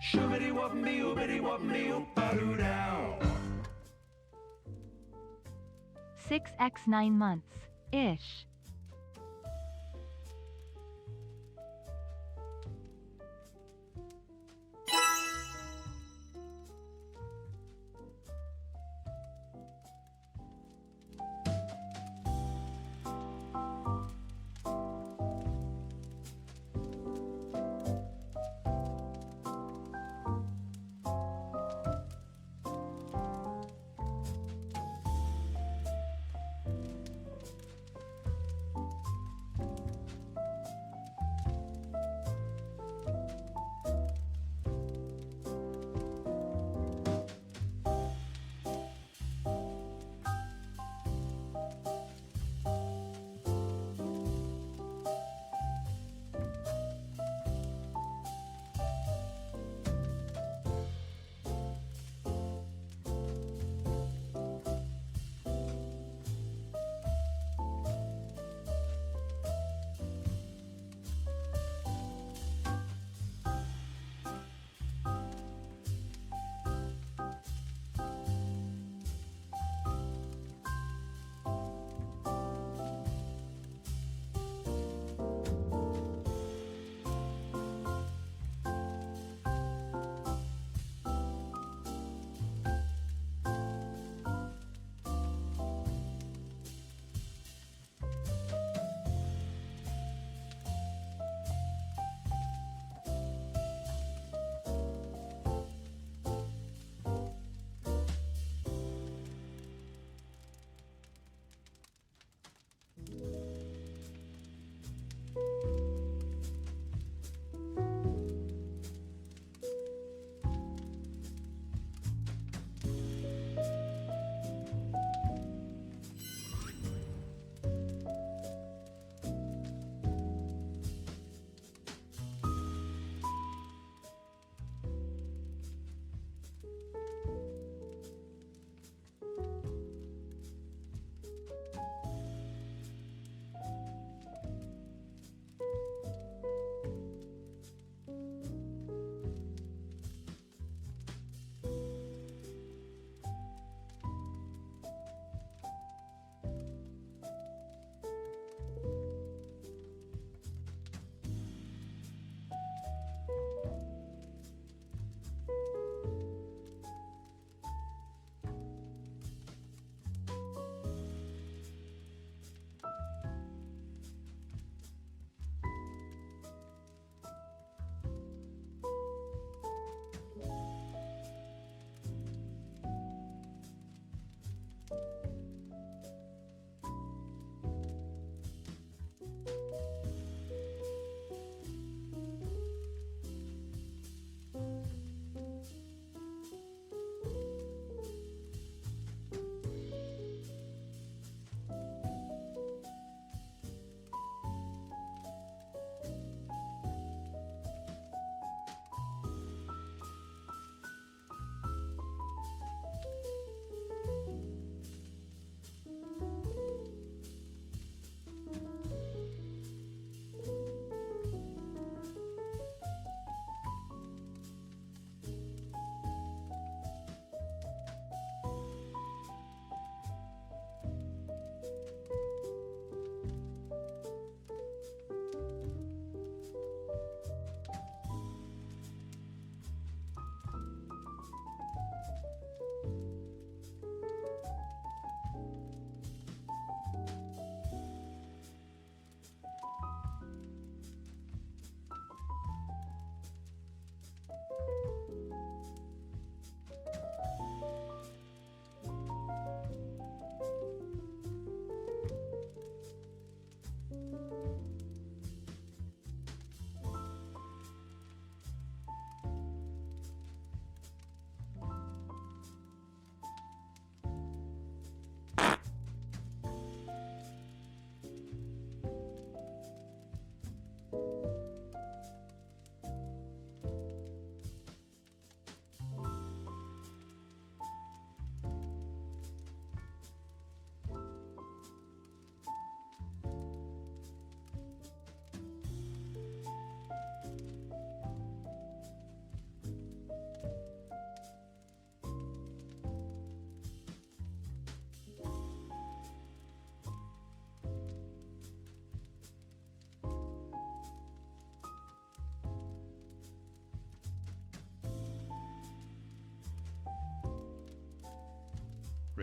Shoobity wop me, oobity wop me, oop-a-doo now. 6x 9 months-ish.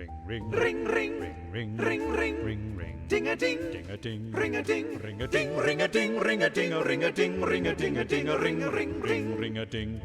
ring, ring, ring, ring, ring, ding a ding, ring a ding, ring a ding, ring a ding, ring a ding, ring a ding, ring a ding, a ding, a ring, ring, ring, ring a ding.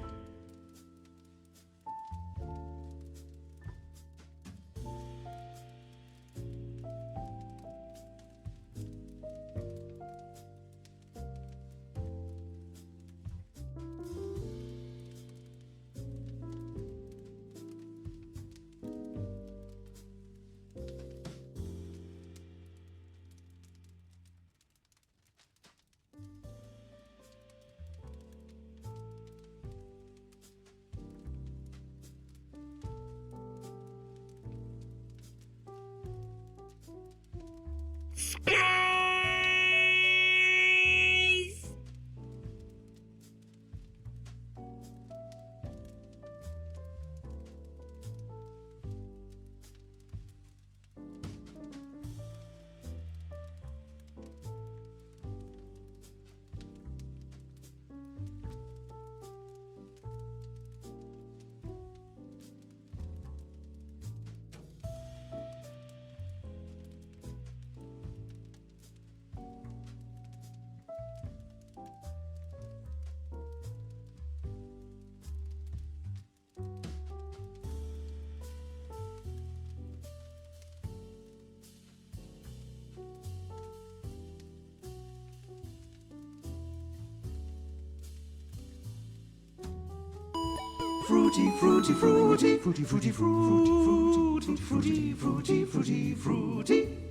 Fruity, fruity, fruity, fruity, fruity, fruity, fruity, fruity, fruity, fruity, fruity.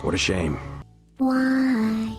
What a shame. Why?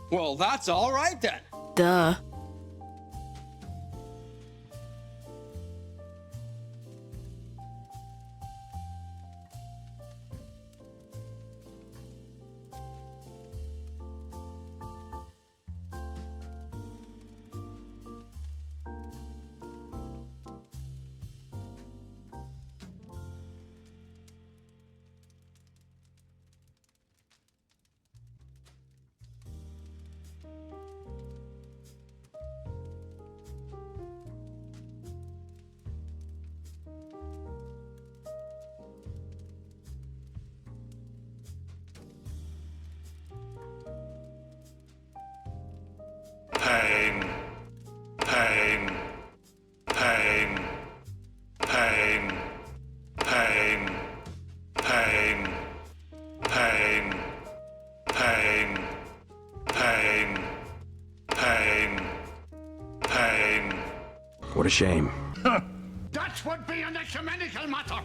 Well, that's all right then. Duh. Pain. Pain. Pain. Pain. Pain. Pain. Pain. Pain. Pain. Pain. Pain. What a shame. That would be an ecumenical matter.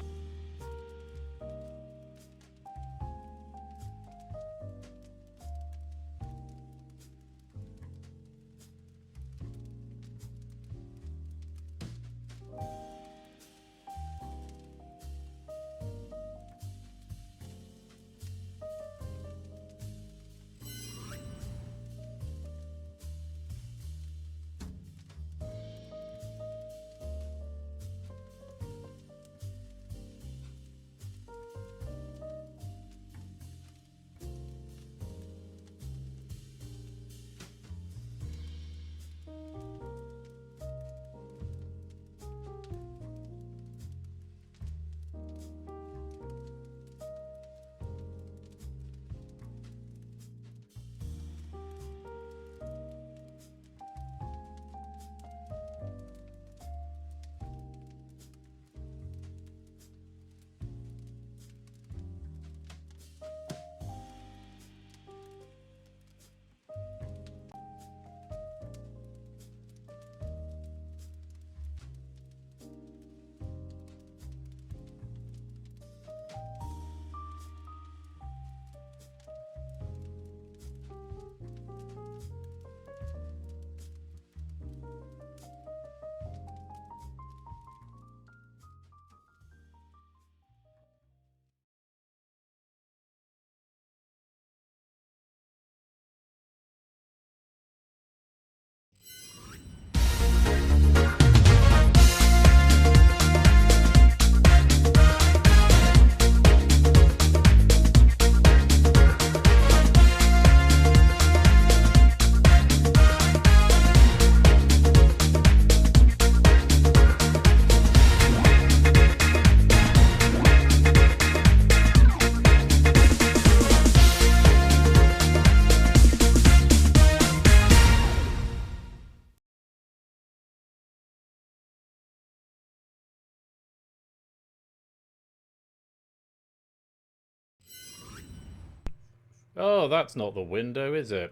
Oh, that's not the window, is it?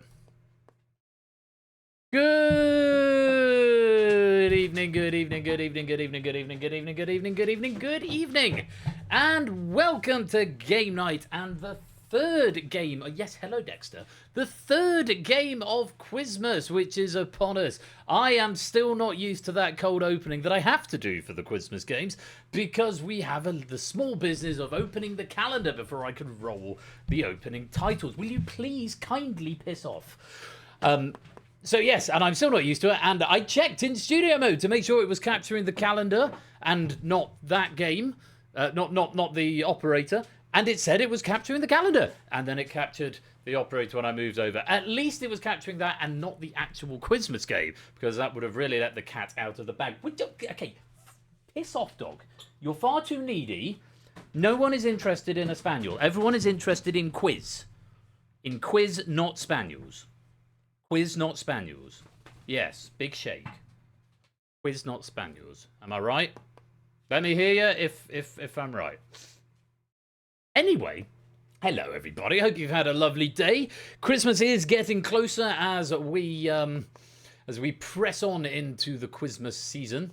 Good evening, good evening, good evening, good evening, good evening, good evening, good evening, good evening, good evening, and welcome to game night and the third game. Yes, hello, Dexter. The third game of Quizmas, which is upon us. I am still not used to that cold opening that I have to do for the Quizmas games because we have the small business of opening the calendar before I can roll the opening titles. Will you please kindly piss off? So yes, and I'm still not used to it, and I checked in studio mode to make sure it was capturing the calendar and not that game, not the operator, and it said it was capturing the calendar, and then it captured the operator when I moved over. At least it was capturing that and not the actual Quizmas game, because that would have really let the cat out of the bag. Okay, piss off, dog. You're far too needy. No one is interested in a spaniel. Everyone is interested in quiz. In quiz, not spaniels. Quiz, not spaniels. Yes, big shake. Quiz, not spaniels. Am I right? Let me hear you if I'm right. Anyway, hello everybody. Hope you've had a lovely day. Christmas is getting closer as we press on into the Quizmas season.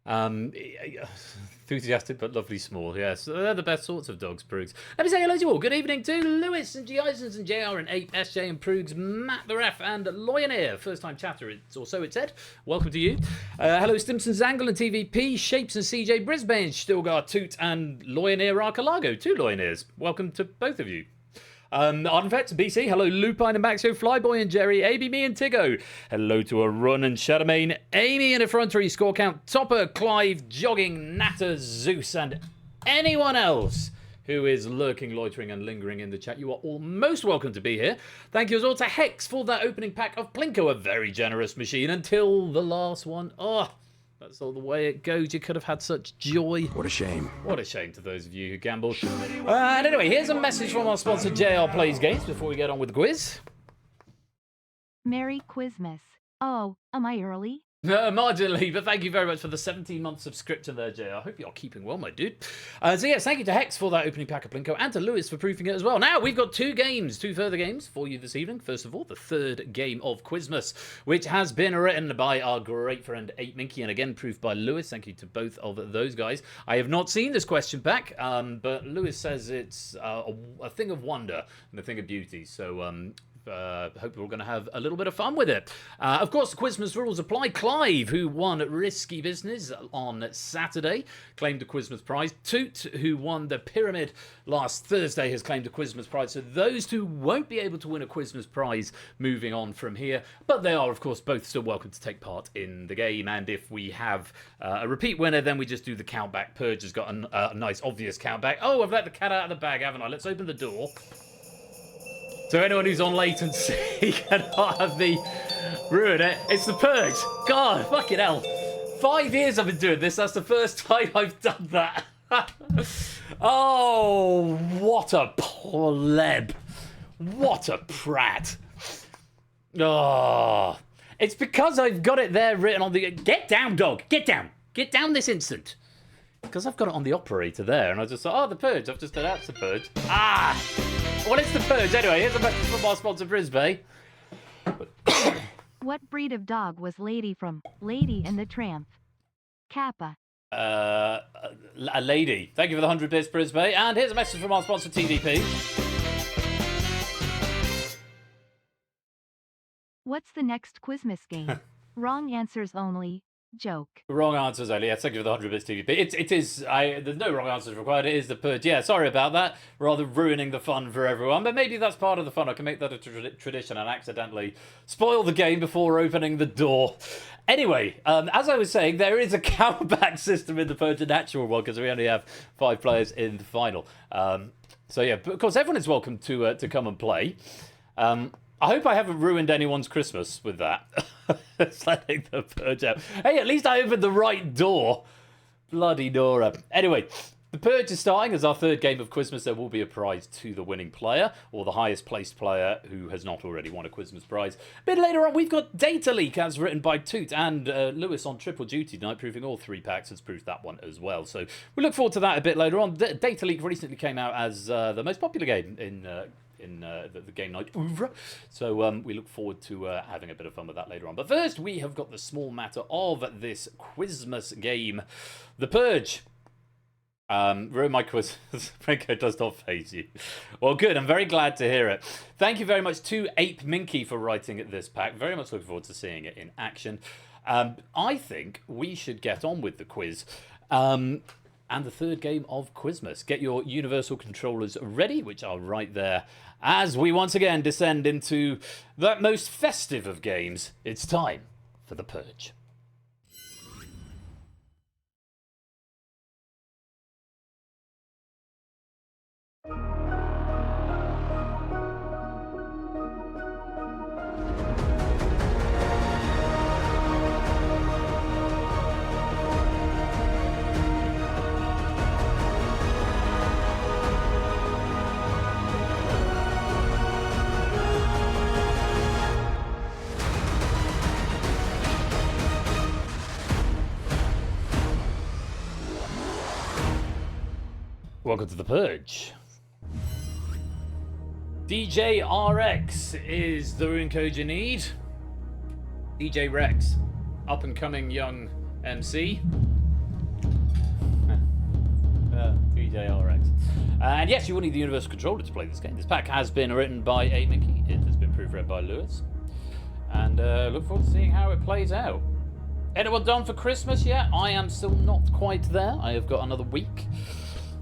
Enthusiastic but lovely small, yes. They're the best sorts of dogs, Proogs. Let me say hello to you all. Good evening to Lewis and G. Isons and JR and Ape, SJ and Proogs, Matt the Ref and Lionheir. First time chatter, or so it said. Welcome to you. Hello Stimson Zangle and TVP, Shapes and CJ Brisbane, Stilgar Toot and Lionheir Archelago. 2 Lionheirs. Welcome to both of you. Ardenfett, BC, hello Lupine and Maxio, Flyboy and Jerry, AB, me and Tigo. Hello to a run and Shadowmane, Amy and Effrontery, Score Count, Topper, Clive, Jogging, Natter, Zeus, and anyone else who is lurking, loitering, and lingering in the chat. You are all most welcome to be here. Thank you as well to Hex for that opening pack of Plinko, a very generous machine until the last one. Oh, that's all the way it goes. You could have had such joy. What a shame. What a shame to those of you who gambled. And anyway, here's a message from our sponsor, JR Plays Games, before we get on with the quiz. Merry Quizmas. Oh, am I early? Marginally, but thank you very much for the 17-month subscription there, JR. I hope you're keeping well, my dude. So yes, thank you to Hex for that opening pack of Plinko and to Lewis for proofing it as well. Now, we've got 2 further games for you this evening. First of all, the 3rd game of Quizmas, which has been written by our great friend 8Minky and again proofed by Lewis. Thank you to both of those guys. I have not seen this question pack, but Lewis says it's a thing of wonder and a thing of beauty. So hope we're going to have a little bit of fun with it. Of course, the Quizmas rules apply. Clive, who won Risky Business on Saturday, claimed the Quizmas prize. Toot, who won the Pyramid last Thursday, has claimed a Quizmas prize. So those 2 won't be able to win a Quizmas prize moving on from here. But they are, of course, both still welcome to take part in the game. And if we have a repeat winner, then we just do the countback. Purge has got a nice, obvious countback. Oh, I've let the cat out of the bag, haven't I? Let's open the door. So anyone who's on latency cannot have me ruin it. It's the Purge. God, fucking hell. 5 years I've been doing this. That's the first time I've done that. Oh, what a pleb. What a prat. Oh, it's because I've got it there written on the... Get down, dog. Get down. Get down this instant. Because I've got it on the operator there, and I just thought, oh, the Purge. I've just announced the Purge. Ah! Well, it's the Purge. Anyway, here's a message from our sponsor, Brisbane. What breed of dog was Lady from Lady and the Tramp? Kappa. A lady. Thank you for the 100 bits, Brisbane. And here's a message from our sponsor, TVP. What's the next Quizmas game? Wrong answers only. Joke. Wrong answers only. Yeah, thank you for the 100 bits, TVP. It is. There's no wrong answers required. It is the Purge. Yeah, sorry about that. Rather ruining the fun for everyone. But maybe that's part of the fun. I can make that a tradition and accidentally spoil the game before opening the door. Anyway, as I was saying, there is a countback system in the Purge natural one because we only have 5 players in the final. So yeah, but of course everyone is welcome to come and play. I hope I haven't ruined anyone's Christmas with that. It's letting the Purge out. Hey, at least I opened the right door. Bloody Nora. Anyway, the Purge is starting as our 3rd game of Quizmas. There will be a prize to the winning player, or the highest placed player who has not already won a Quizmas prize. A bit later on, we've got Data Leak, as written by Toot, and Lewis on Triple Duty tonight, proving all 3 packs, has proved that one as well. So we look forward to that a bit later on. Data Leak recently came out as the most popular game in the game night oeuvre. So we look forward to having a bit of fun with that later on. But first, we have got the small matter of this Quizmas game, the Purge. Ruin my quiz. Plinko does not faze you. Well, good. I'm very glad to hear it. Thank you very much to Ape Minky for writing this pack. Very much looking forward to seeing it in action. I think we should get on with the quiz. And the 3rd game of Quizmas. Get your universal controllers ready, which are right there, as we once again descend into that most festive of games. It's time for the Purge. Welcome to the Purge. DJ RX is the rune code you need. DJ Rex, up and coming young MC. TJRX. And yes, you will need the Universal Controller to play this game. This pack has been written by A-Minky. It has been proofread by Lewis. And look forward to seeing how it plays out. Anyone done for Christmas yet? I am still not quite there. I have got another week.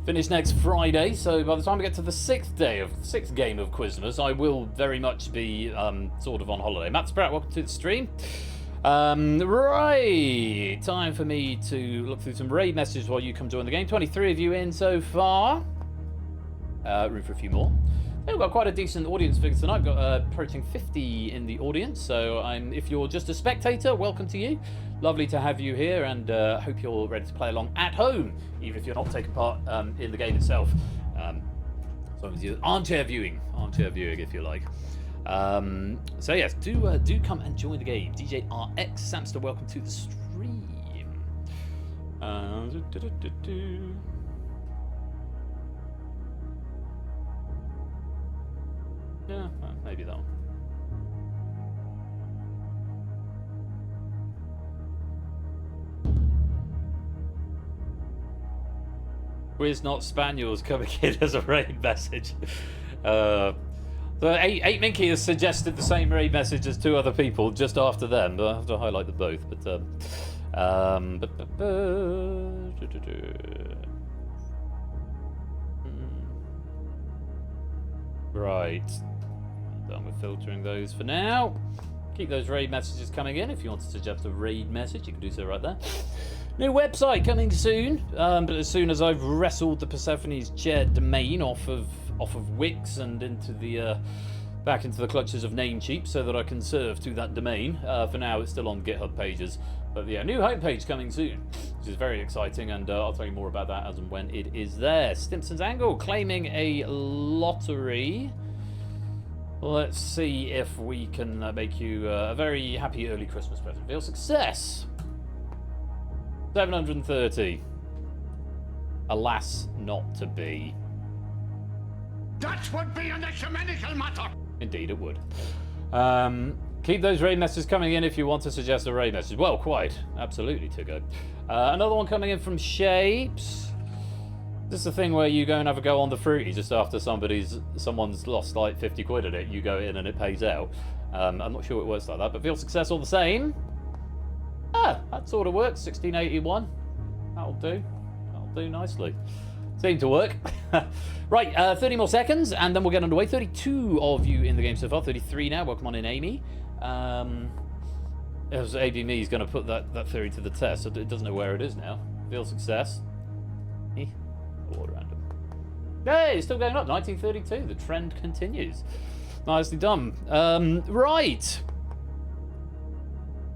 Finish next Friday, so by the time we get to the sixth game of Quizmas, I will very much be sort of on holiday. Matt Spratt, welcome to the stream. Right, time for me to look through some raid messages while you come join the game. 23 of you in so far. Room for a few more. We've got quite a decent audience figure tonight. We've got approaching 50 in the audience, so if you're just a spectator, welcome to you. Lovely to have you here, and hope you're ready to play along at home, even if you're not taking part in the game itself. As long as you're armchair viewing if you like. So yes, do come and join the game. DJ RX Samster, welcome to the stream. Yeah, maybe that one. Quiz not spaniels coming in as a raid message. So 8 Minky has suggested the same raid message as 2 other people just after them, but I have to highlight them both. Right. Done with filtering those for now. Keep those raid messages coming in. If you want to suggest a raid message, you can do so right there. New website coming soon, but as soon as I've wrestled the Persephone's chair domain off of Wix and into the back into the clutches of Namecheap, so that I can serve to that domain. For now, it's still on GitHub pages, but yeah, new homepage coming soon, which is very exciting, and I'll tell you more about that as and when it is there. Stimpson's Angle claiming a lottery. Let's see if we can make you a very happy early Christmas present. Feel success. 730. Alas, not to be. That would be an ecumenical matter. Indeed, it would. Keep those raid messages coming in if you want to suggest a raid message. Well, quite. Absolutely, Tigo. Another one coming in from Shapes. This is the thing where you go and have a go on the fruity just after someone's lost like 50 quid at it. You go in and it pays out. I'm not sure it works like that, but feel success all the same. That sort of works. 1681. That'll do. That'll do nicely. Seemed to work. Right, 30 more seconds, and then we'll get underway. 32 of you in the game so far. 33 now. Welcome on in, Amy. ABME is going to put that theory to the test, so it doesn't know where it is now. Feel success. Award random. Hey, it's still going up. 1932. The trend continues. Nicely done. Right.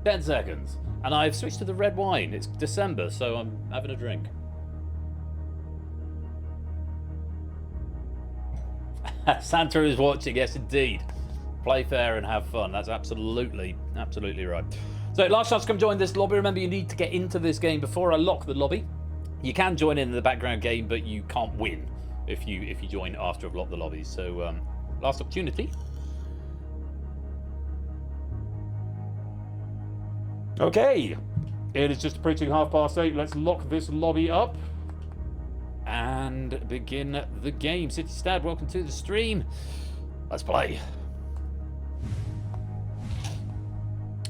10 seconds. And I've switched to the red wine. It's December, so I'm having a drink. Santa is watching, yes indeed. Play fair and have fun. That's absolutely right. So last chance to come join this lobby. Remember, you need to get into this game before I lock the lobby. You can join in the background game, but you can't win if you join after I've locked the lobby. So last opportunity. Okay, it is just approaching 8:30. Let's lock this lobby up and begin the game. City Stad, welcome to the stream. Let's play.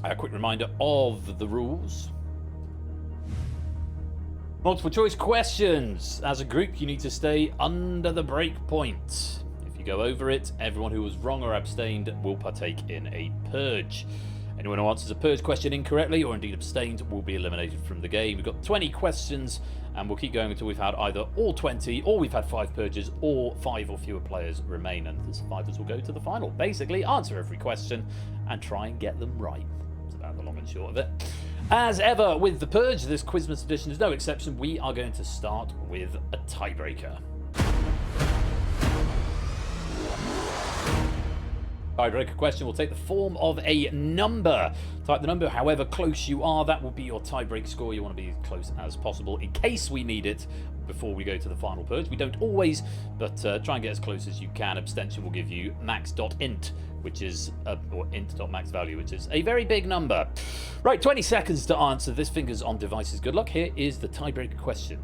A quick reminder of the rules. Multiple choice questions. As a group, you need to stay under the break point. If you go over it, everyone who was wrong or abstained will partake in a purge. Anyone who answers a purge question incorrectly or indeed abstained will be eliminated from the game. We've got 20 questions and we'll keep going until we've had either all 20 or we've had 5 purges or 5 or fewer players remain, and the survivors will go to the final. Basically, answer every question and try and get them right. That's about the long and short of it. As ever with the purge, this Quizmas edition is no exception. We are going to start with a tiebreaker. Tiebreaker question will take the form of a number. Type the number however close you are. That will be your tiebreak score. You want to be as close as possible in case we need it before we go to the final purge. We don't always, but try and get as close as you can. Abstention will give you max.int, which is, or int.maxvalue, which is a very big number. Right, 20 seconds to answer this. Fingers on devices. Good luck. Here is the tiebreaker question.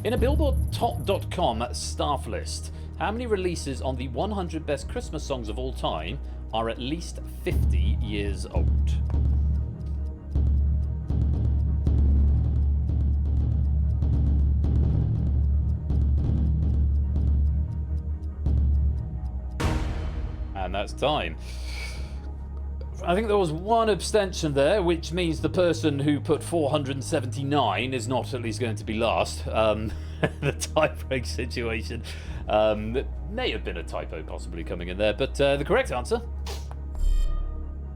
In a Billboard Top.com staff list, how many releases on the 100 best Christmas songs of all time are at least 50 years old? And that's time. I think there was one abstention there, which means the person who put 479 is not at least going to be last. The tie-break situation may have been a typo possibly coming in there, but the correct answer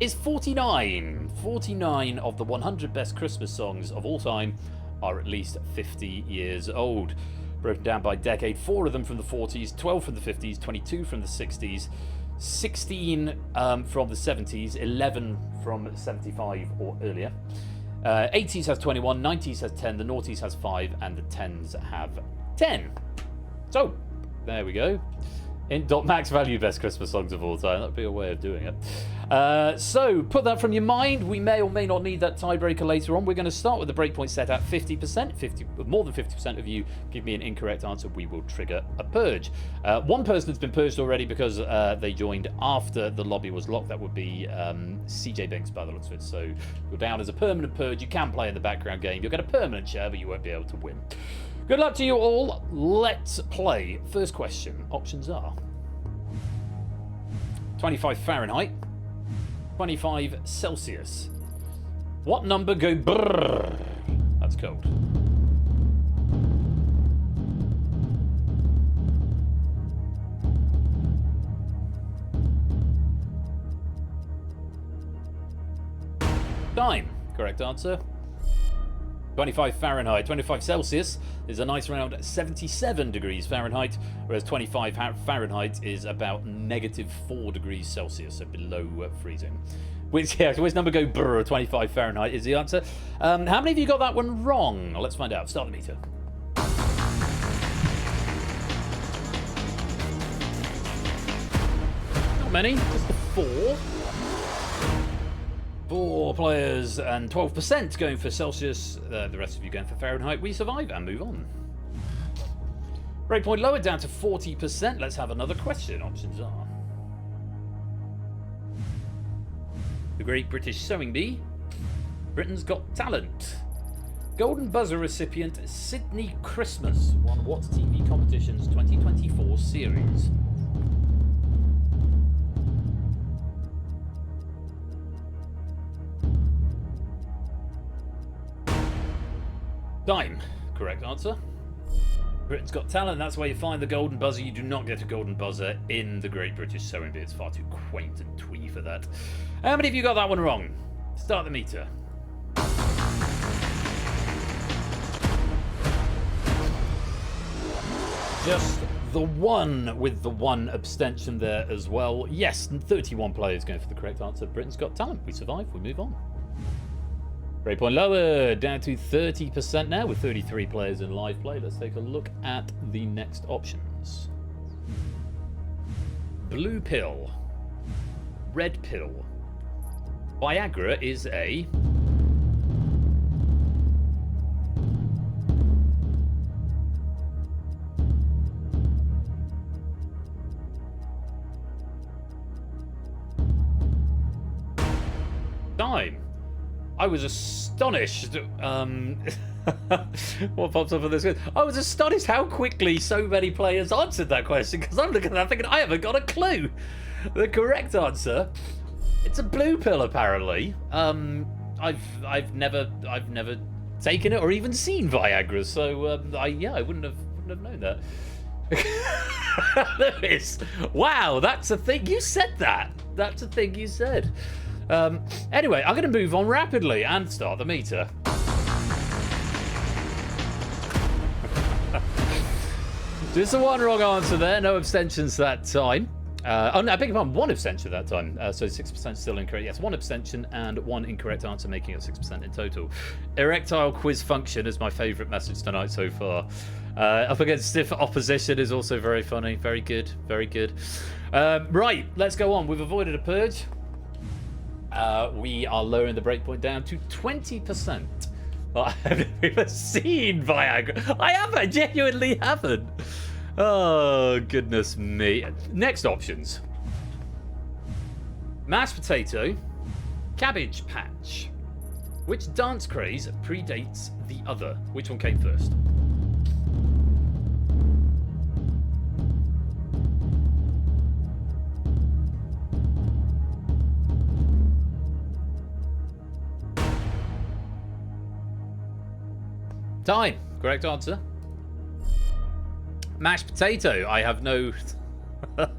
is 49. 49 of the 100 best Christmas songs of all time are at least 50 years old. Broken down by decade, 4 of them from the 40s, 12 from the 50s, 22 from the 60s, 16 from the 70s, 11 from 75 or earlier. 80s has 21, 90s has 10, the noughties has 5, and the 10s have 10. So, there we go. In max value best Christmas songs of all time. That would be a way of doing it. So, put that from your mind. We may or may not need that tiebreaker later on. We're going to start with the breakpoint set at 50%. More than 50% of you give me an incorrect answer, we will trigger a purge. One person has been purged already because they joined after the lobby was locked. That would be CJ Binks by the looks of it. So, you're down as a permanent purge. You can play in the background game. You'll get a permanent share, but you won't be able to win. Good luck to you all. Let's play. First question. Options are 25 Fahrenheit, 25 Celsius. What number go brrrr? That's cold. Time. Correct answer. 25 Fahrenheit. 25 Celsius is a nice round 77 degrees Fahrenheit, whereas 25 Fahrenheit is about -4 degrees Celsius, so below freezing. Which number go brr? 25 Fahrenheit is the answer. How many of you got that one wrong? Let's find out. Start the meter. Not many, just the 4. 4 players and 12% going for Celsius. The rest of you going for Fahrenheit. We survive and move on. Breakpoint lowered down to 40%. Let's have another question. Options are the Great British Sewing Bee, Britain's Got Talent, Golden Buzzer recipient Sydney Christmas won what TV competition's 2024 series? Time. Correct answer. Britain's Got Talent. That's where you find the golden buzzer. You do not get a golden buzzer in the Great British Sewing Bee. It's far too quaint and twee for that. How many of you got that one wrong? Start the meter. Just the one with the one abstention there as well. Yes, 31 players going for the correct answer. Britain's Got Talent. We survive. We move on. Breakpoint lower, down to 30% now with 33 players in live play. Let's take a look at the next options. Blue pill. Red pill. Viagra is a... Time. I was astonished. What pops up on this? I was astonished how quickly so many players answered that question, because I'm looking at that thinking I haven't got a clue. The correct answer, it's a blue pill apparently. I've never taken it or even seen Viagra, so I wouldn't have known that. Lewis, wow, that's a thing you said. That's a thing you said. Anyway, I'm going to move on rapidly and start the meter. Just a one wrong answer there, no abstentions that time. Oh no, I beg your pardon, one abstention that time, so 6% still incorrect. Yes, one abstention and one incorrect answer, making it 6% in total. Erectile quiz function is my favourite message tonight so far. Up against stiff opposition is also very funny. Very good, very good. Right, let's go on. We've avoided a purge. We are lowering the breakpoint down to 20%. I haven't even seen Viagra. I genuinely haven't. Oh, goodness me. Next options. Mashed potato, cabbage patch. Which dance craze predates the other? Which one came first? Time. Correct answer. Mashed potato. I have no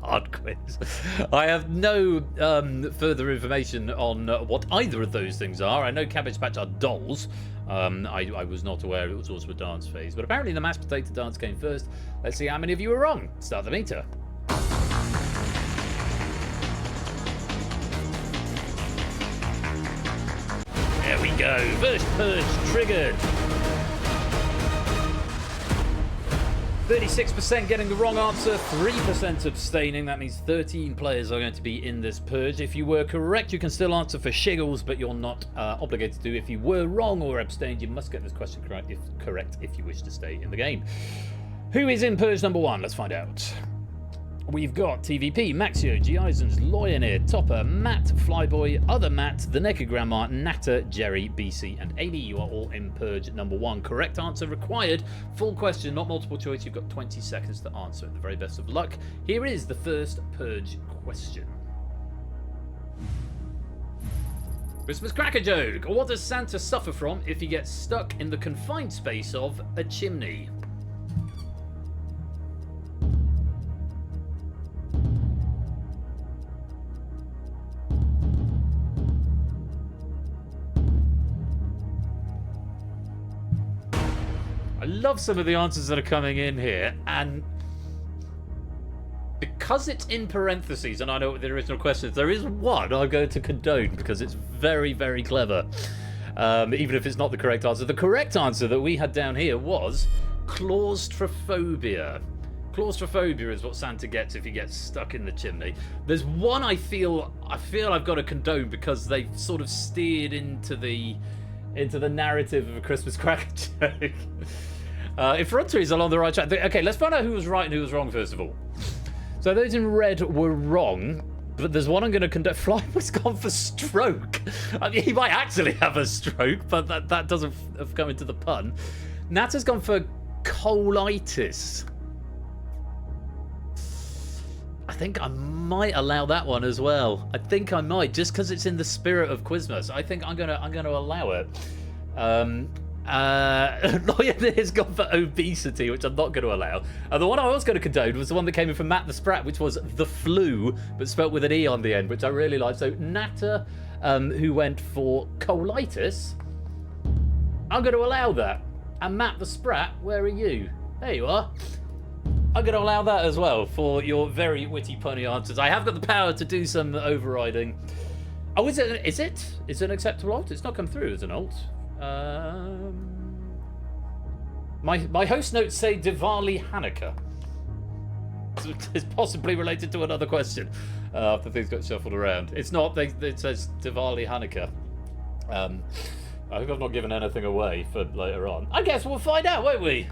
hard quiz. I have no further information on what either of those things are. I know Cabbage Patch are dolls. I was not aware it was also a dance phase, but apparently the mashed potato dance came first. Let's see how many of you were wrong. Start the meter. There we go. First purge triggered. 36% getting the wrong answer, 3% abstaining. That means 13 players are going to be in this purge. If you were correct, you can still answer for shiggles, but you're not obligated to. If you were wrong or abstained, you must get this question correct if you wish to stay in the game. Who is in purge number 1? Let's find out. We've got TVP, Maxio, G. Eisens, Loyanir, Topper, Matt, Flyboy, Other Matt, The Naked Grandma, Natter, Jerry, BC, and Amy. You are all in purge number 1. Correct answer required. Full question, not multiple choice. You've got 20 seconds to answer. The very best of luck. Here is the first purge question. Christmas cracker joke. What does Santa suffer from if he gets stuck in the confined space of a chimney? I love some of the answers that are coming in here, and because it's in parentheses, and I know what the original question is, there is one I'm going to condone because it's very, very clever, even if it's not the correct answer. The correct answer that we had down here was claustrophobia. Claustrophobia is what Santa gets if he gets stuck in the chimney. There's one I feel I've got to condone because they've sort of steered into the narrative of a Christmas cracker joke. Effrontery is along the right track. Okay, let's find out who was right and who was wrong first of all. So those in red were wrong, but there's one I'm going to conduct. Fly was gone for stroke. I mean, he might actually have a stroke, but that doesn't come into the pun. Nat has gone for colitis. I think I might allow that one as well. I think I might, just because it's in the spirit of Quizmas. I think I'm gonna allow it. Lawyer has gone for obesity, which I'm not going to allow. And the one I was going to condone was the one that came in from Matt the Sprat, which was the flu, but spelt with an E on the end, which I really like. So Natter, who went for colitis, I'm going to allow that. And Matt the Sprat, where are you? There you are. I'm going to allow that as well for your very witty, punny answers. I have got the power to do some overriding. Oh, is it an acceptable alt? It's not come through as an alt. My host notes say Diwali Hanukkah. It's possibly related to another question after things got shuffled around. It's not. It says Diwali Hanukkah. I hope I've not given anything away for later on. I guess we'll find out, won't we?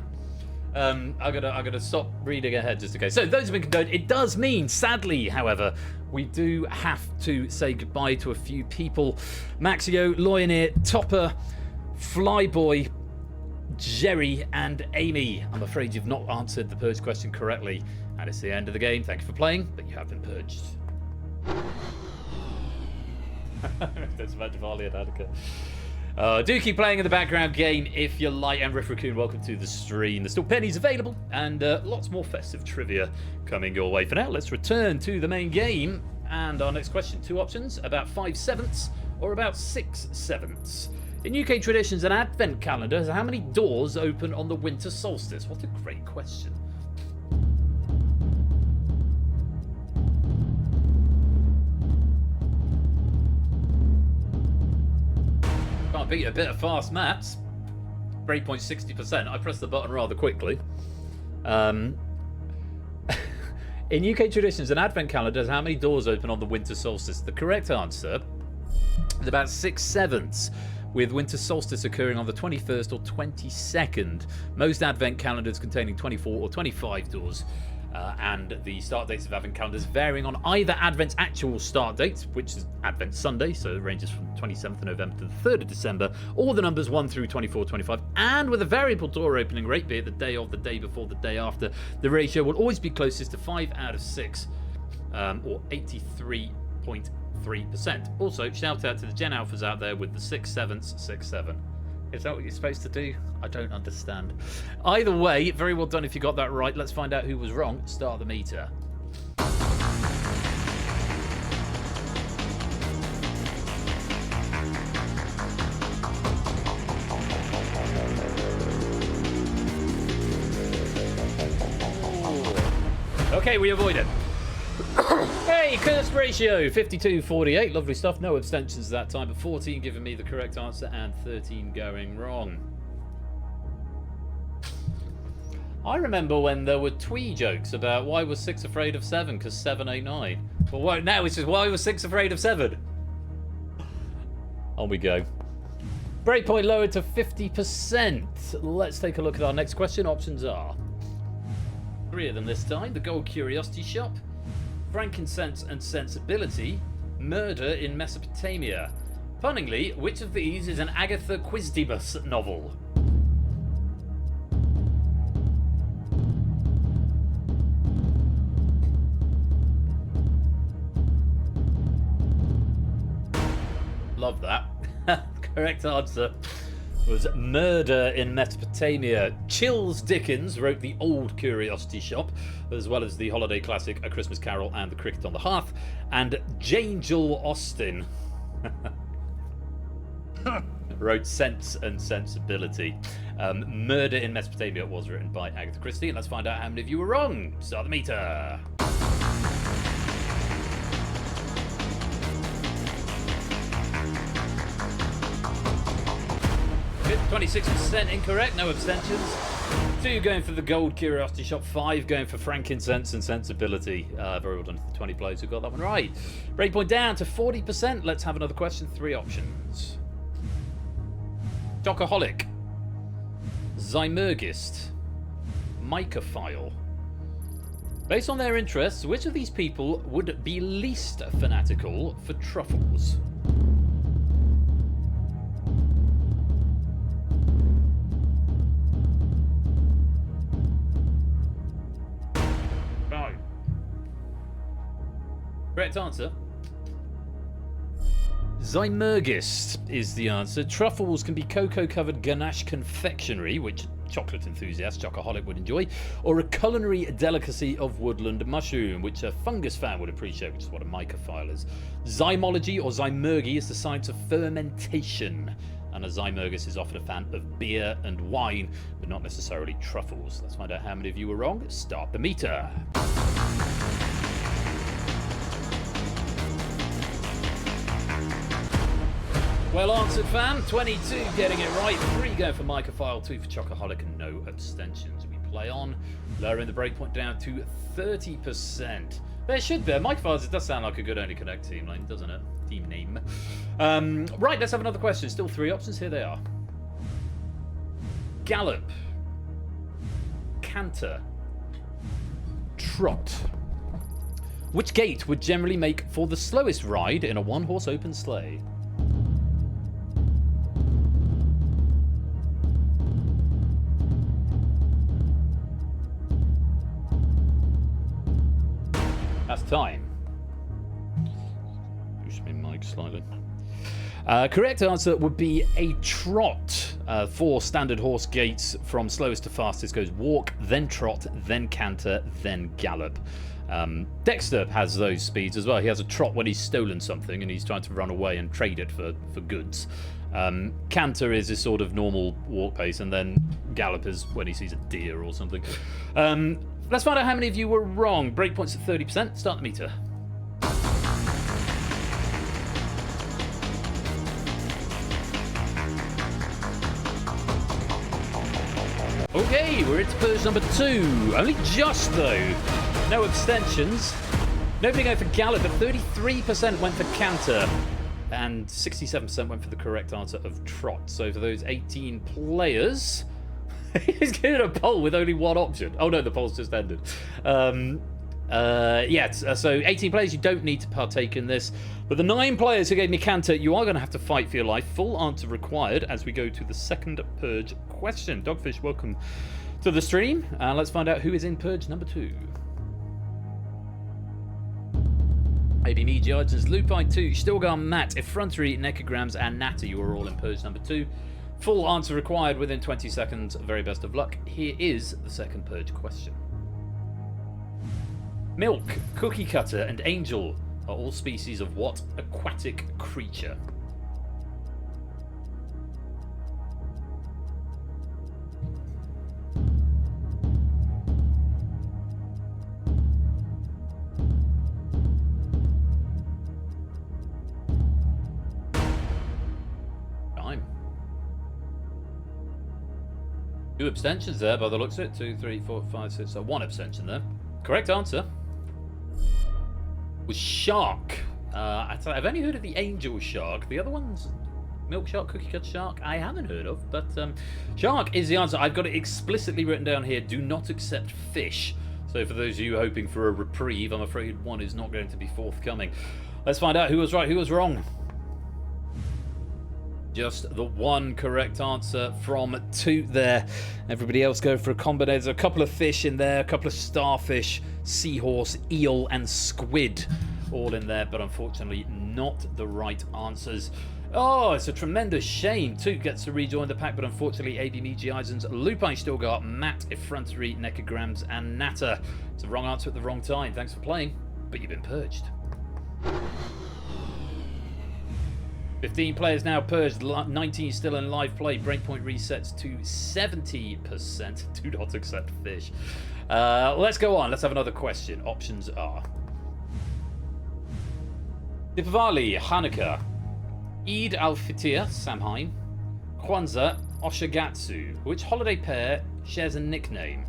I'm gonna stop reading ahead just in case. So those have been condoned. It does mean, sadly, however, we do have to say goodbye to a few people. Maxio, Loyanir, Topper, Flyboy, Jerry, and Amy. I'm afraid you've not answered the purge question correctly, and it's the end of the game. Thank you for playing, but you have been purged. That's about Diwali and Hanukkah. Do keep playing in the background game if you like. And Riff Raccoon, welcome to the stream. There's still pennies available and lots more festive trivia coming your way. For now, let's return to the main game. And our next question, 2 options, about 5/7 or about 6/7. In UK traditions, an advent calendar has how many doors open on the winter solstice? What a great question. Can't beat a bit of fast maths. Breakpoint 60%. I pressed the button rather quickly. In UK traditions, an advent calendar has how many doors open on the winter solstice? The correct answer is about 6/7. with winter solstice occurring on the 21st or 22nd. Most advent calendars containing 24 or 25 doors. And the start dates of Advent calendars varying on either Advent's actual start date, which is Advent Sunday, so it ranges from 27th of November to the 3rd of December, or the numbers 1 through 24, 25, and with a variable door opening rate, be it the day of, the day before, the day after, the ratio will always be closest to 5 out of 6, or 83.3%. Also, shout out to the Gen Alphas out there with the 6/7s, 6/7. Is that what you're supposed to do? I don't understand. Either way, very well done if you got that right. Let's find out who was wrong. Start the meter. Okay, we avoid it. Hey, cursed ratio, 52-48. Lovely stuff. No abstentions that time, but 14 giving me the correct answer and 13 going wrong. I remember when there were twee jokes about why was 6 afraid of 7 because 7 ain't 9. But now it's just why was 6 afraid of 7? On we go. Breakpoint lowered to 50%. Let's take a look at our next question. Options are 3 of them this time. The Gold Curiosity Shop, Frankincense and Sensibility, Murder in Mesopotamia. Punningly, which of these is an Agatha Christie novel? Love that. Correct answer was Murder in Mesopotamia. Chills Dickens wrote The Old Curiosity Shop, as well as the holiday classic A Christmas Carol and The Cricket on the Hearth, and Jane Jewel Austen wrote Sense and Sensibility. Murder in Mesopotamia was written by Agatha Christie, and let's find out how many of you were wrong. Start the meter. Good, 26% incorrect, no abstentions. 2 going for the Gold Curiosity Shop, 5 going for Frankincense and Sensibility. Very well done to the 20 players who got that one right. Breakpoint down to 40%. Let's have another question. 3 options. Chocoholic, Zymergist, Mycophile. Based on their interests, which of these people would be least fanatical for truffles? Right. Correct answer. Zymergist is the answer. Truffles can be cocoa-covered ganache confectionery, which chocolate enthusiast Chocoholic would enjoy, or a culinary delicacy of woodland mushroom, which a fungus fan would appreciate, which is what a mycophile is. Zymology, or Zymergy, is the science of fermentation, and a Zymergist is often a fan of beer and wine, but not necessarily truffles. Let's find out how many of you were wrong. Start the meter. Well answered, fam. 22 getting it right. 3 going for Mycophile, 2 for Chocoholic, and no abstentions. We play on, lowering the breakpoint down to 30%. There should be. Mycophiles, it does sound like a good Only Connect team name, doesn't it? Team name. Right, let's have another question. Still 3 options. Here they are. Gallop, Canter, Trot. Which gait would generally make for the slowest ride in a 1-horse open sleigh? That's time. Boost my mic slightly. Correct answer would be a trot. 4 standard horse gaits from slowest to fastest goes walk, then trot, then canter, then gallop. Dexter has those speeds as well. He has a trot when he's stolen something and he's trying to run away and trade it for goods. Canter is his sort of normal walk pace, and then gallop is when he sees a deer or something. Let's find out how many of you were wrong. Breakpoints at 30%. Start the meter. Okay, we're into purge number 2. Only just, though. No abstentions. Nobody going for gallop, but 33% went for canter. and 67% went for the correct answer of trot. So for those 18 players, he's getting a poll with only one option. Oh no, the poll's just ended. So 18 players, you don't need to partake in this. But the 9 players who gave me Canter, you are going to have to fight for your life. Full answer required as we go to the second Purge question. Dogfish, welcome to the stream. Let's find out who is in Purge number 2. Maybe me, Giants, Lupine 2, Stilgar, Matt, Effrontery, Necrograms, and Natter. You are all in Purge number 2. Full answer required within 20 seconds. Very best of luck. Here is the second Purge question. Milk, Cookie Cutter, and Angel are all species of what aquatic creature? Time. 2 abstentions there by the looks of it. 2, 3, 4, 5, 6, so 1 abstention there. Correct answer was shark. I've only heard of the angel shark. The other ones, milk shark, cookie cut shark, I haven't heard of. But shark is the answer. I've got it explicitly written down here. Do not accept fish. So for those of you hoping for a reprieve, I'm afraid one is not going to be forthcoming. Let's find out who was right, who was wrong. Just the 1 correct answer from 2 there. Everybody else go for a combo. There's a couple of fish in there, a couple of starfish, seahorse, eel, and squid all in there, but unfortunately not the right answers. Oh, it's a tremendous shame. 2 gets to rejoin the pack, but unfortunately AB Meiji Eisens, Lupine Stilgar, Matt, Effrontery, Necrograms, and Natter. It's the wrong answer at the wrong time. Thanks for playing, but you've been purged. 15 players now purged, 19 still in live play. Breakpoint resets to 70%. Do not accept fish. Let's go on. Let's have another question. Options are Deepavali, Hanukkah, Eid al-Fitr, Samhain, Kwanzaa, Oshigatsu. Which holiday pair shares a nickname?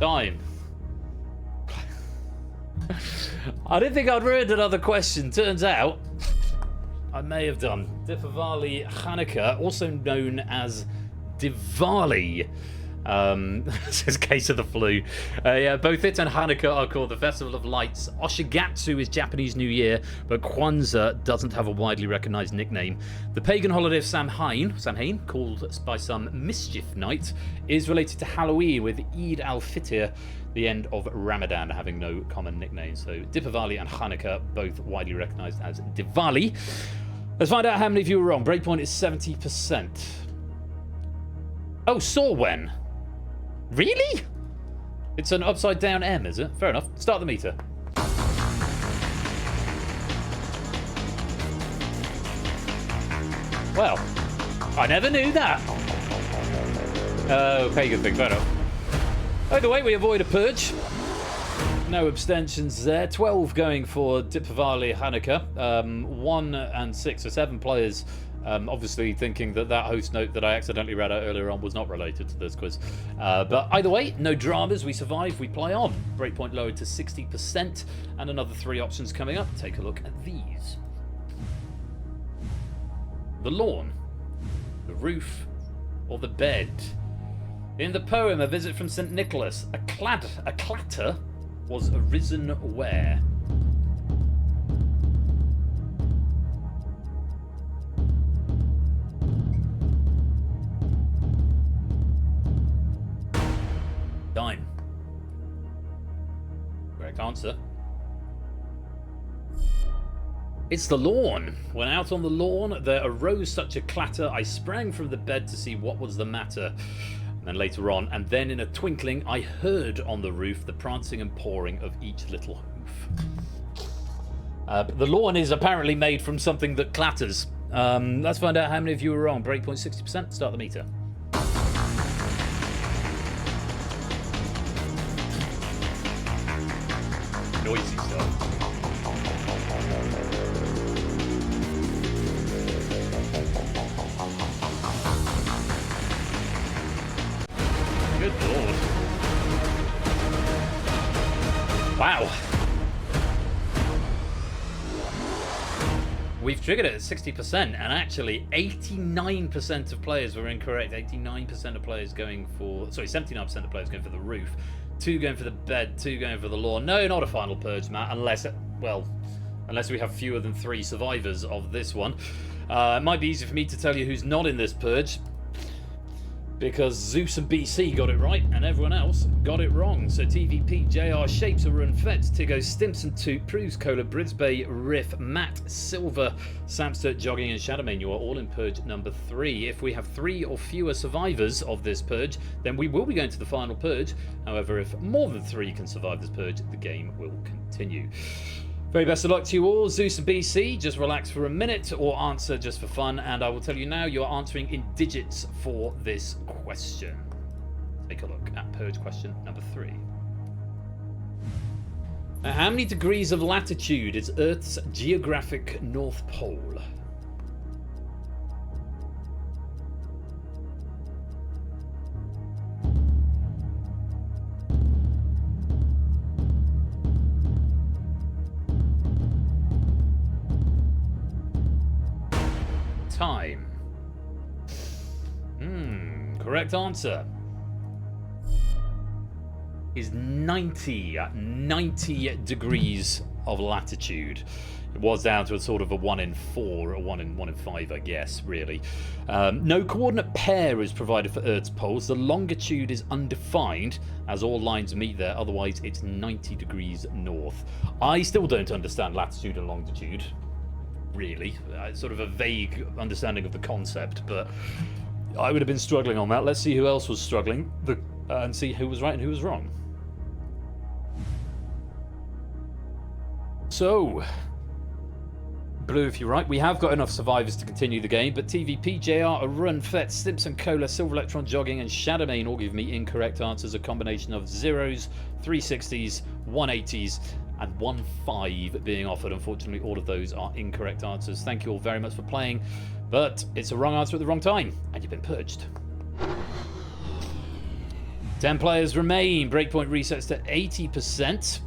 Time. I didn't think I'd ruined another question. Turns out I may have done. Deepavali Hanukkah, also known as Diwali. Says case of the flu. Yeah, both it and Hanukkah are called the Festival of Lights. Oshigatsu is Japanese New Year, but Kwanzaa doesn't have a widely recognized nickname. The pagan holiday of Samhain, called by some Mischief Night, is related to Halloween, with Eid al-Fitr, the end of Ramadan, having no common nickname. So Deepavali and Hanukkah, both widely recognized as Diwali. Let's find out how many of you were wrong. Breakpoint is 70%. Oh, Sorwen. Really? It's an upside down M, is it? Fair enough. Start the meter. Well, I never knew that. Oh, pagan thing, fair enough. Either way, we avoid a purge. No abstentions there. 12 going for Deepavali Hanukkah. 1 and 6 or 7 players obviously thinking that host note that I accidentally read out earlier on was not related to this quiz. But either way, no dramas. We survive, we play on. Breakpoint lowered to 60%, and another 3 options coming up. Take a look at these. The lawn, the roof, or the bed. In the poem A Visit from St. Nicholas, a clatter was arisen where? Time. Correct answer. It's the lawn. When out on the lawn, there arose such a clatter, I sprang from the bed to see what was the matter. And then later on, and then in a twinkling, I heard on the roof the prancing and pawing of each little hoof. The lawn is apparently made from something that clatters. Let's find out how many of you were wrong. Breakpoint 60%. Start the meter. Noisy stuff. Wow. We've triggered it at 60%, and actually 89% of players were incorrect. 89% of players going for... Sorry, 79% of players going for the roof. 2 going for the bed, 2 going for the lawn. No, not a final purge, Matt, unless we have fewer than 3 survivors of this one. It might be easy for me to tell you who's not in this purge, because Zeus and BC got it right, and everyone else got it wrong. So TVP, JR, Shapes of Run, Feds, Tigo, Stimson, Toot, Proves, Cola, Brisbane, Riff, Matt, Silver, Samster, Jogging, and Shadowmane. You are all in purge number 3. If we have 3 or fewer survivors of this purge, then we will be going to the final purge. However, if more than 3 can survive this purge, the game will continue. Very best of luck to you all. Zeus and BC, just relax for a minute or answer just for fun, and I will tell you now you're answering in digits for this question. Take a look at purge question number 3. Now, how many degrees of latitude is Earth's geographic North Pole? Time. Correct answer is 90 degrees of latitude. It was down to a sort of a 1 in 4 or 1 in 5, I guess, really. No coordinate pair is provided for Earth's poles. The longitude is undefined, as all lines meet there. Otherwise, it's 90 degrees north. I still don't understand latitude and longitude, really. Sort of a vague understanding of the concept, but I would have been struggling on that. Let's see who else was struggling and see who was right and who was wrong. So, Blue, if you're right, we have got enough survivors to continue the game, but TVP, JR, Run, Fet, Stimson, Cola, Silver Electron, Jogging, and Shadowmane all give me incorrect answers. A combination of 0s, 360s, 180s, and 1-5 being offered. Unfortunately, all of those are incorrect answers. Thank you all very much for playing, but it's a wrong answer at the wrong time, and you've been purged. 10 players remain. Breakpoint resets to 80%.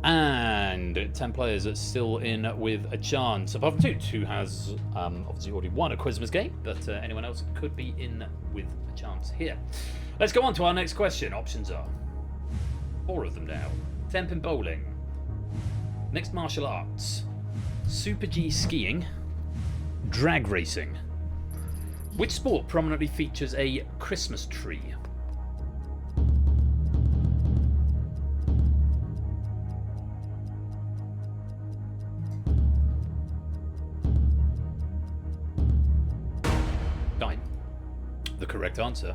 And 10 players are still in with a chance. Apart from Toot, who has obviously already won a Quizmas game, but anyone else could be in with a chance here. Let's go on to our next question. Options are 4 of them now. 10-pin bowling, mixed martial arts, Super G skiing, drag racing. Which sport prominently features a Christmas tree? Time. The correct answer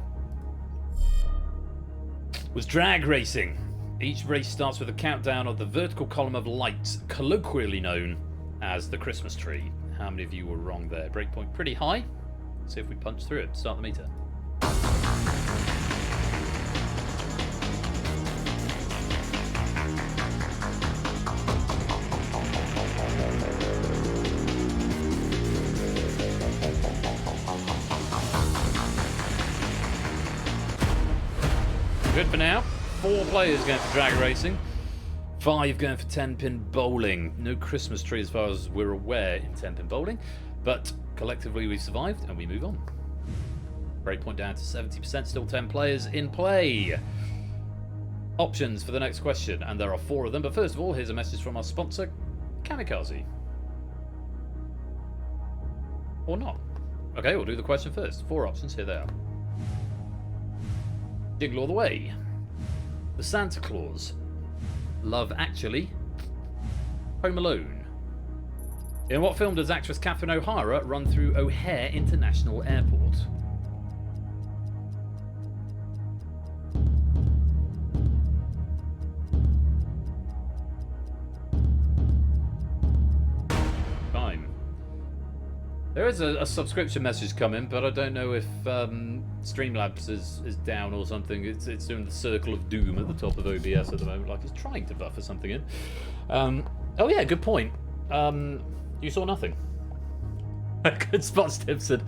was drag racing. Each race starts with a countdown of the vertical column of lights, colloquially known as the Christmas tree. How many of you were wrong there? Breakpoint pretty high. Let's see if we punch through it. Start the meter. Good for now. 4 players going for drag racing, 5 going for 10-pin bowling. No Christmas tree as far as we're aware in 10-pin bowling, but collectively we survived and we move on. Breakpoint down to 70%, still 10 players in play. Options for the next question, and there are 4 of them, but first of all, here's a message from our sponsor, Kamikaze. Or not. Okay, we'll do the question first. 4 options, here they are. Jingle All the Way, The Santa Claus, Love Actually, Home Alone. In what film does actress Catherine O'Hara run through O'Hare International Airport? Time. There is a subscription message coming, but I don't know if Streamlabs is down or something. It's doing the circle of doom at the top of OBS at the moment, like it's trying to buffer something in. Oh yeah, good point. You saw nothing. Good spot, Stimson.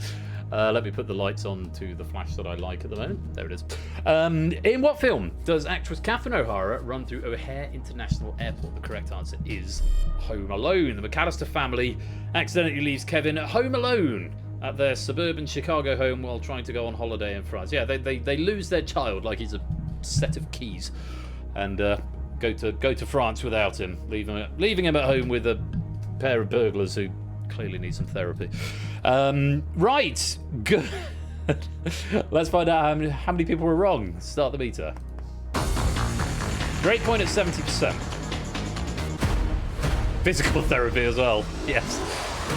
Let me put the lights on to the flash that I like at the moment. There it is. In what film does actress Catherine O'Hara run through O'Hare International Airport? The correct answer is Home Alone. The McAllister family accidentally leaves Kevin home alone at their suburban Chicago home while trying to go on holiday in France. Yeah, they lose their child like he's a set of keys, and go to France without him, leaving him at home with a pair of burglars who clearly need some therapy. Right, good. Let's find out how many people were wrong. Start the meter. Great point at 70%. Physical therapy as well. Yes.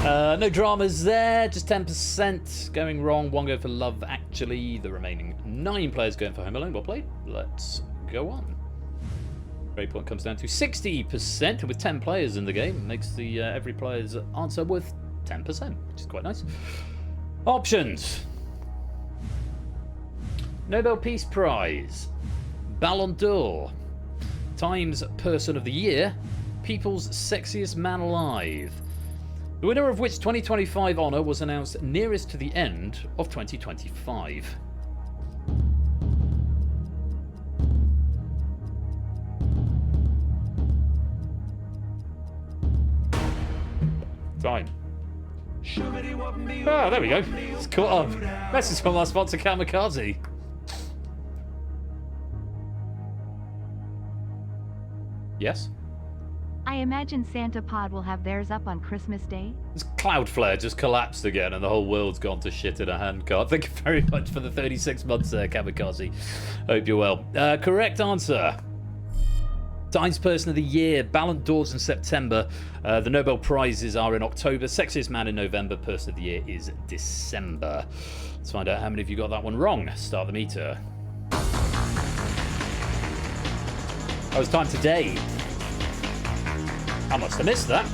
No dramas there, just 10% going wrong. One going for Love Actually. The remaining 9 players going for Home Alone. Well played. Let's go on. Grade point comes down to 60%, and with 10 players in the game, makes the every player's answer worth 10%, which is quite nice. Options. Nobel Peace Prize, Ballon d'Or, Times Person of the Year, People's Sexiest Man Alive. The winner of which 2025 honour was announced nearest to the end of 2025. Time. Ah, there we go. It's caught up. Message from our sponsor, Kamikaze. Yes? I imagine Santa Pod will have theirs up on Christmas Day. This Cloudflare just collapsed again and the whole world's gone to shit in a handcart. Thank you very much for the 36 months there, Kamikaze. Hope you're well. Correct answer. Times Person of the Year, Ballon d'Ors in September. The Nobel Prizes are in October. Sexiest Man in November. Person of the Year is December. Let's find out how many of you got that one wrong. Start the meter. Oh, it's time today. I must have missed that.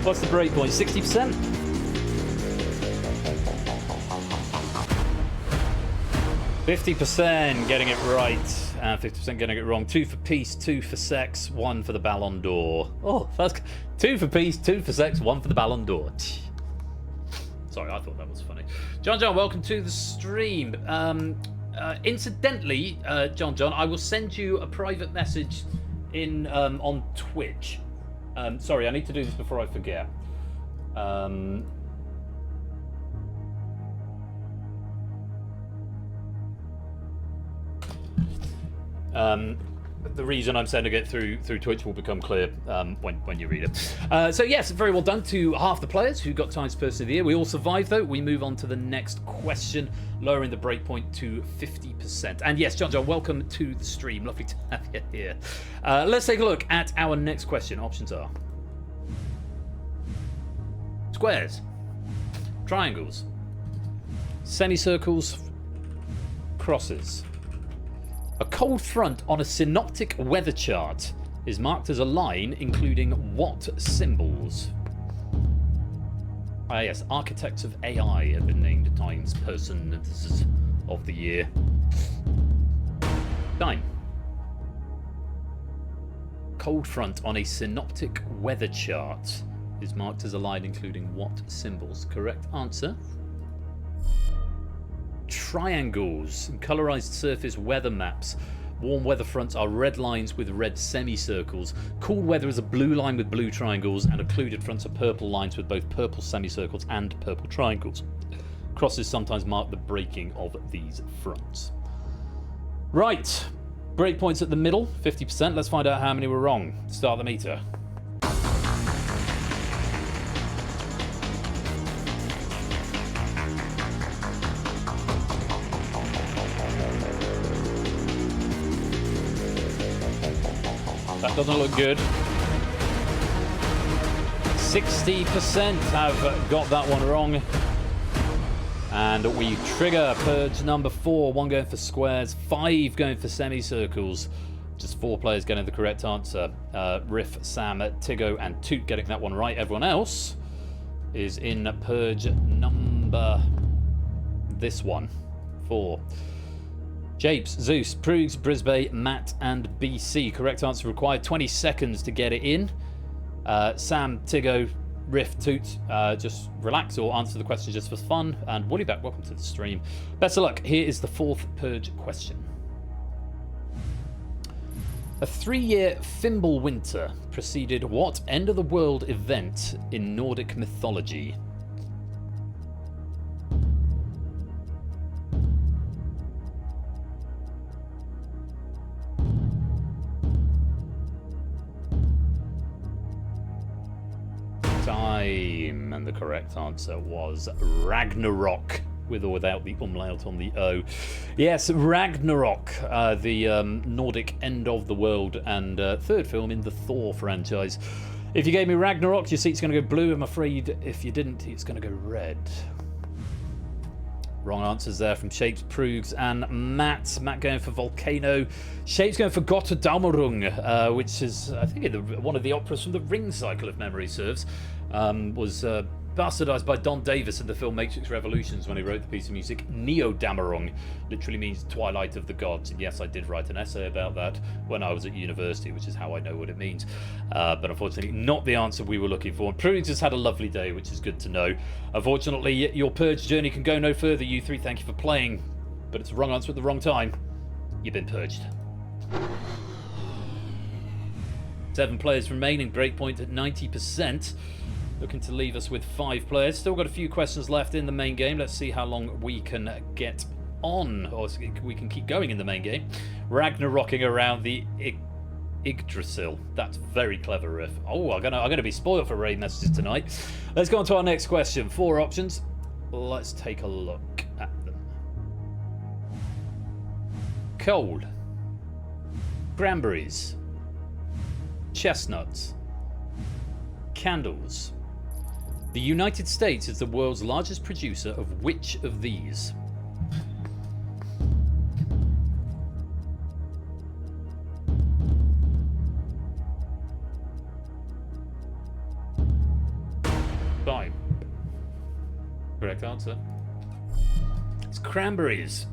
What's the break point? 60%? %50 getting it right, and 50% getting it wrong. 2 for peace, 2 for sex, 1 for the Ballon d'Or. Oh, that's 2 for peace, 2 for sex, 1 for the Ballon d'Or. Sorry, I thought that was funny. John, welcome to the stream. Incidentally, John, I will send you a private message in on Twitch. Sorry, I need to do this before I forget. The reason I'm sending it through Twitch will become clear when you read it. So yes, very well done to half the players who got Times Person of the Year. We all survived though. We move on to the next question, lowering the breakpoint to 50%. And yes, John, welcome to the stream. Lovely to have you here. Let's take a look at our next question. Options are squares, triangles, semicircles, crosses. A cold front on a synoptic weather chart is marked as a line including what symbols? Yes, Architects of AI have been named Times Person of the Year. Time. Cold front on a synoptic weather chart is marked as a line including what symbols? Correct answer. Triangles and colorized surface weather maps. Warm weather fronts are red lines with red semicircles. Cool weather is a blue line with blue triangles, and occluded fronts are purple lines with both purple semicircles and purple triangles. Crosses sometimes mark the breaking of these fronts. Right, breakpoints at the middle, 50%. Let's find out how many were wrong. Start the meter. That doesn't look good. 60% have got that one wrong. And we trigger purge number 4. 1 going for squares, 5 going for semicircles. Just 4 players getting the correct answer. Riff, Sam, Tiggo, and Toot getting that one right. Everyone else is in purge number... this one. 4. Japes, Zeus, Prugs, Brisbane, Matt, and BC. Correct answer required 20 seconds to get it in. Sam, Tiggo, riff, toot, just relax or answer the question just for fun. And Woolly back, welcome to the stream. Best of luck. Here is the 4th Purge question. A 3-year Fimble winter preceded what end-of-the-world event in Nordic mythology? Time, and the correct answer was Ragnarok, with or without the umlaut on the O. Yes, Ragnarok, the Nordic end of the world and 3rd film in the Thor franchise. If you gave me Ragnarok, your seat's going to go blue. I'm afraid if you didn't, it's going to go red. Wrong answers there from Shapes, Prugs, and Matt. Matt going for Volcano. Shapes going for Gotterdammerung, which is, I think, one of the operas from the Ring cycle, if memory serves. Was bastardized by Don Davis in the film Matrix Revolutions when he wrote the piece of music. Neo-Dammerung literally means Twilight of the Gods. And yes, I did write an essay about that when I was at university, which is how I know what it means. But unfortunately, not the answer we were looking for. And Pruitt has had a lovely day, which is good to know. Unfortunately, your purge journey can go no further, you three. Thank you for playing. But it's the wrong answer at the wrong time. You've been purged. 7 players remaining, breakpoint at 90%. Looking to leave us with 5 players. Still got a few questions left in the main game. Let's see how long we can get on, or we can keep going in the main game. Ragnarocking around the Yggdrasil. That's very clever riff. Oh, I'm gonna be spoiled for raid messages tonight. Let's go on to our next question. 4 options. Let's take a look at them. Coal, cranberries, chestnuts, candles. The United States is the world's largest producer of which of these? Fine. Correct answer. It's cranberries.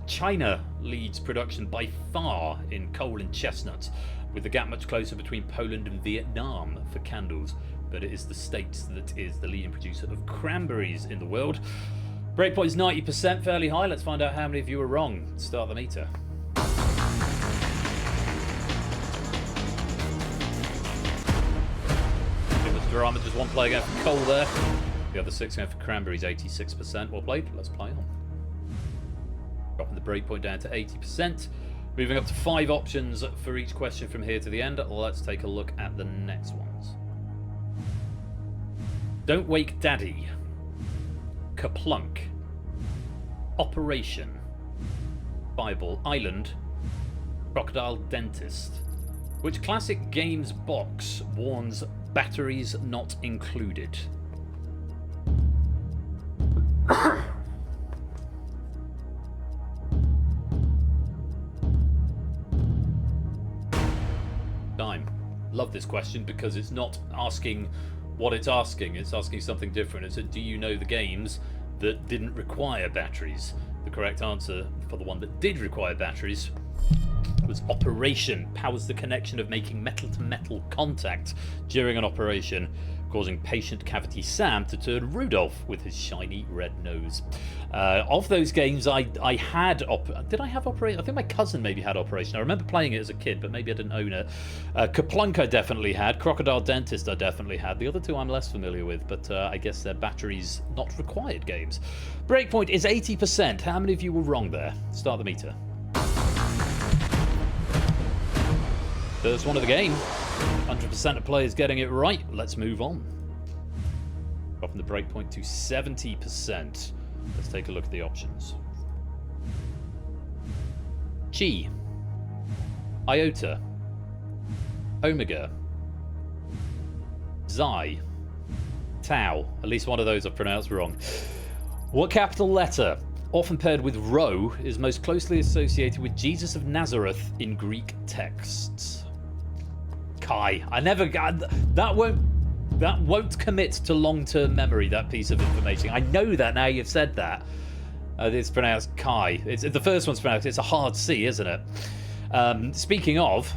China leads production by far in coal and chestnuts, with the gap much closer between Poland and Vietnam for candles. But it is the States that is the leading producer of cranberries in the world. Breakpoint is 90%, fairly high. Let's find out how many of you are wrong. Start the meter. It was drama, just 1 player going for coal there. The other 6 going for cranberries, 86%. Well played, let's play on. Dropping the breakpoint down to 80%. Moving up to 5 options for each question from here to the end. Let's take a look at the next ones. Don't Wake Daddy, Kaplunk, Operation, Bible Island, Crocodile Dentist. Which classic games box warns batteries not included? Time. Love this question because it's not asking what it's asking something different. It's a, do you know the games that didn't require batteries? The correct answer for the one that did require batteries was Operation. Powers the connection of making metal-to-metal contact during an operation, causing patient Cavity Sam to turn Rudolph with his shiny red nose. Of those games, I had... Did I have Operation? I think my cousin maybe had Operation. I remember playing it as a kid, but maybe I didn't own it. Kaplunk I definitely had. Crocodile Dentist I definitely had. The other 2 I'm less familiar with, but I guess they're batteries not required games. Breakpoint is 80%. How many of you were wrong there? Start the meter. First one of the game. 100% of players getting it right. Let's move on. Dropping the breakpoint to 70%. Let's take a look at the options. Chi, Iota, Omega, Xi, Tau. At least one of those I've pronounced wrong. What capital letter, often paired with Rho, is most closely associated with Jesus of Nazareth in Greek texts? Chi. I never got that. Won't commit to long-term memory, that piece of information. I know that now you've said that. It's pronounced Chi. It's the first one's pronounced. It's a hard C, isn't it? Speaking of,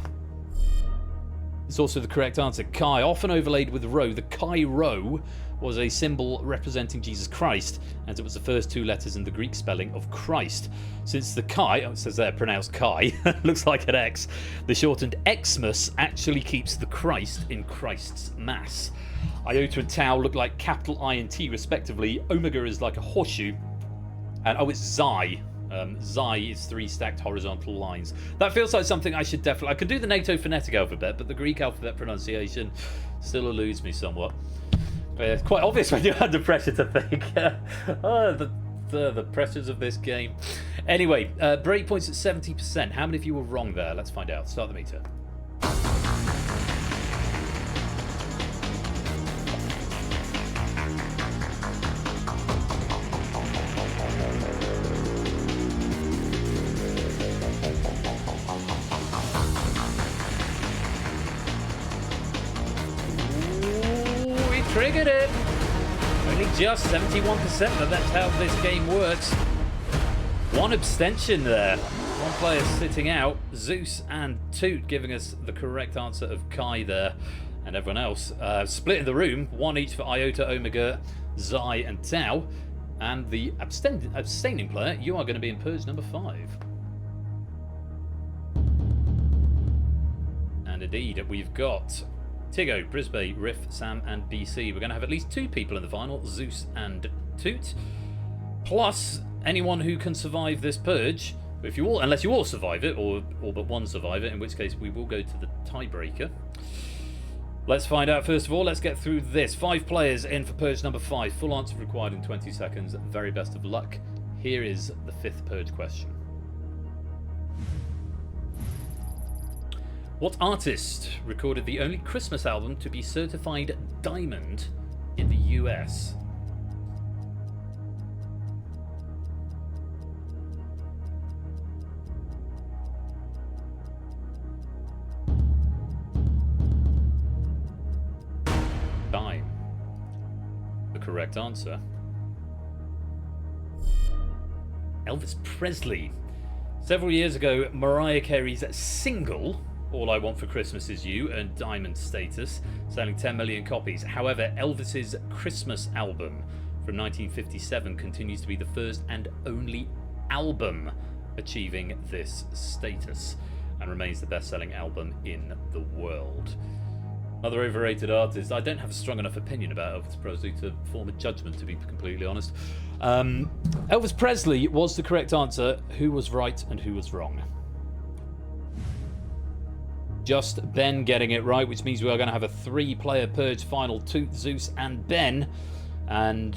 It's also the correct answer. Chi, often overlaid with rho. The Chi rho was a symbol representing Jesus Christ, as it was the first two letters in the Greek spelling of Christ. Since the Chi, it says there pronounced Chi, looks like an X, the shortened Xmas actually keeps the Christ in Christ's Mass. Iota and Tau look like capital I and T respectively. Omega is like a horseshoe. And it's Xi. Xi is 3 stacked horizontal lines. That feels like something I should definitely... I could do the NATO phonetic alphabet, but the Greek alphabet pronunciation still eludes me somewhat. But it's quite obvious when you're under pressure to think. The pressures of this game. Anyway, break points at 70%. How many of you were wrong there? Let's find out. Start the meter. Triggered it. Only just 71%, but that's how this game works. One abstention there. One player sitting out. Zeus and Toot giving us the correct answer of Chi there. And everyone else split in the room. One each for Iota, Omega, Xi and Tau. And the abstaining player, you are going to be in purge number 5. And indeed, we've got Tiggo, Brisbane, Riff, Sam and BC. We're going to have at least 2 people in the final, Zeus and Toot. Plus, anyone who can survive this purge, if you all, unless you all survive it, or but one survive it, in which case we will go to the tiebreaker. Let's find out first of all. Let's get through this. 5 players in for purge number 5. Full answer required in 20 seconds. Very best of luck. Here is the 5th purge question. What artist recorded the only Christmas album to be certified diamond in the US? Time. The correct answer. Elvis Presley. Several years ago, Mariah Carey's single All I Want for Christmas Is You earned diamond status, selling 10 million copies. However, Elvis's Christmas album from 1957 continues to be the first and only album achieving this status and remains the best-selling album in the world. Another overrated artist. I don't have a strong enough opinion about Elvis Presley to form a judgment, to be completely honest. Elvis Presley was the correct answer. Who was right and who was wrong? Just Ben getting it right, which means we are going to have a 3-player purge final. Toot, Zeus and Ben. And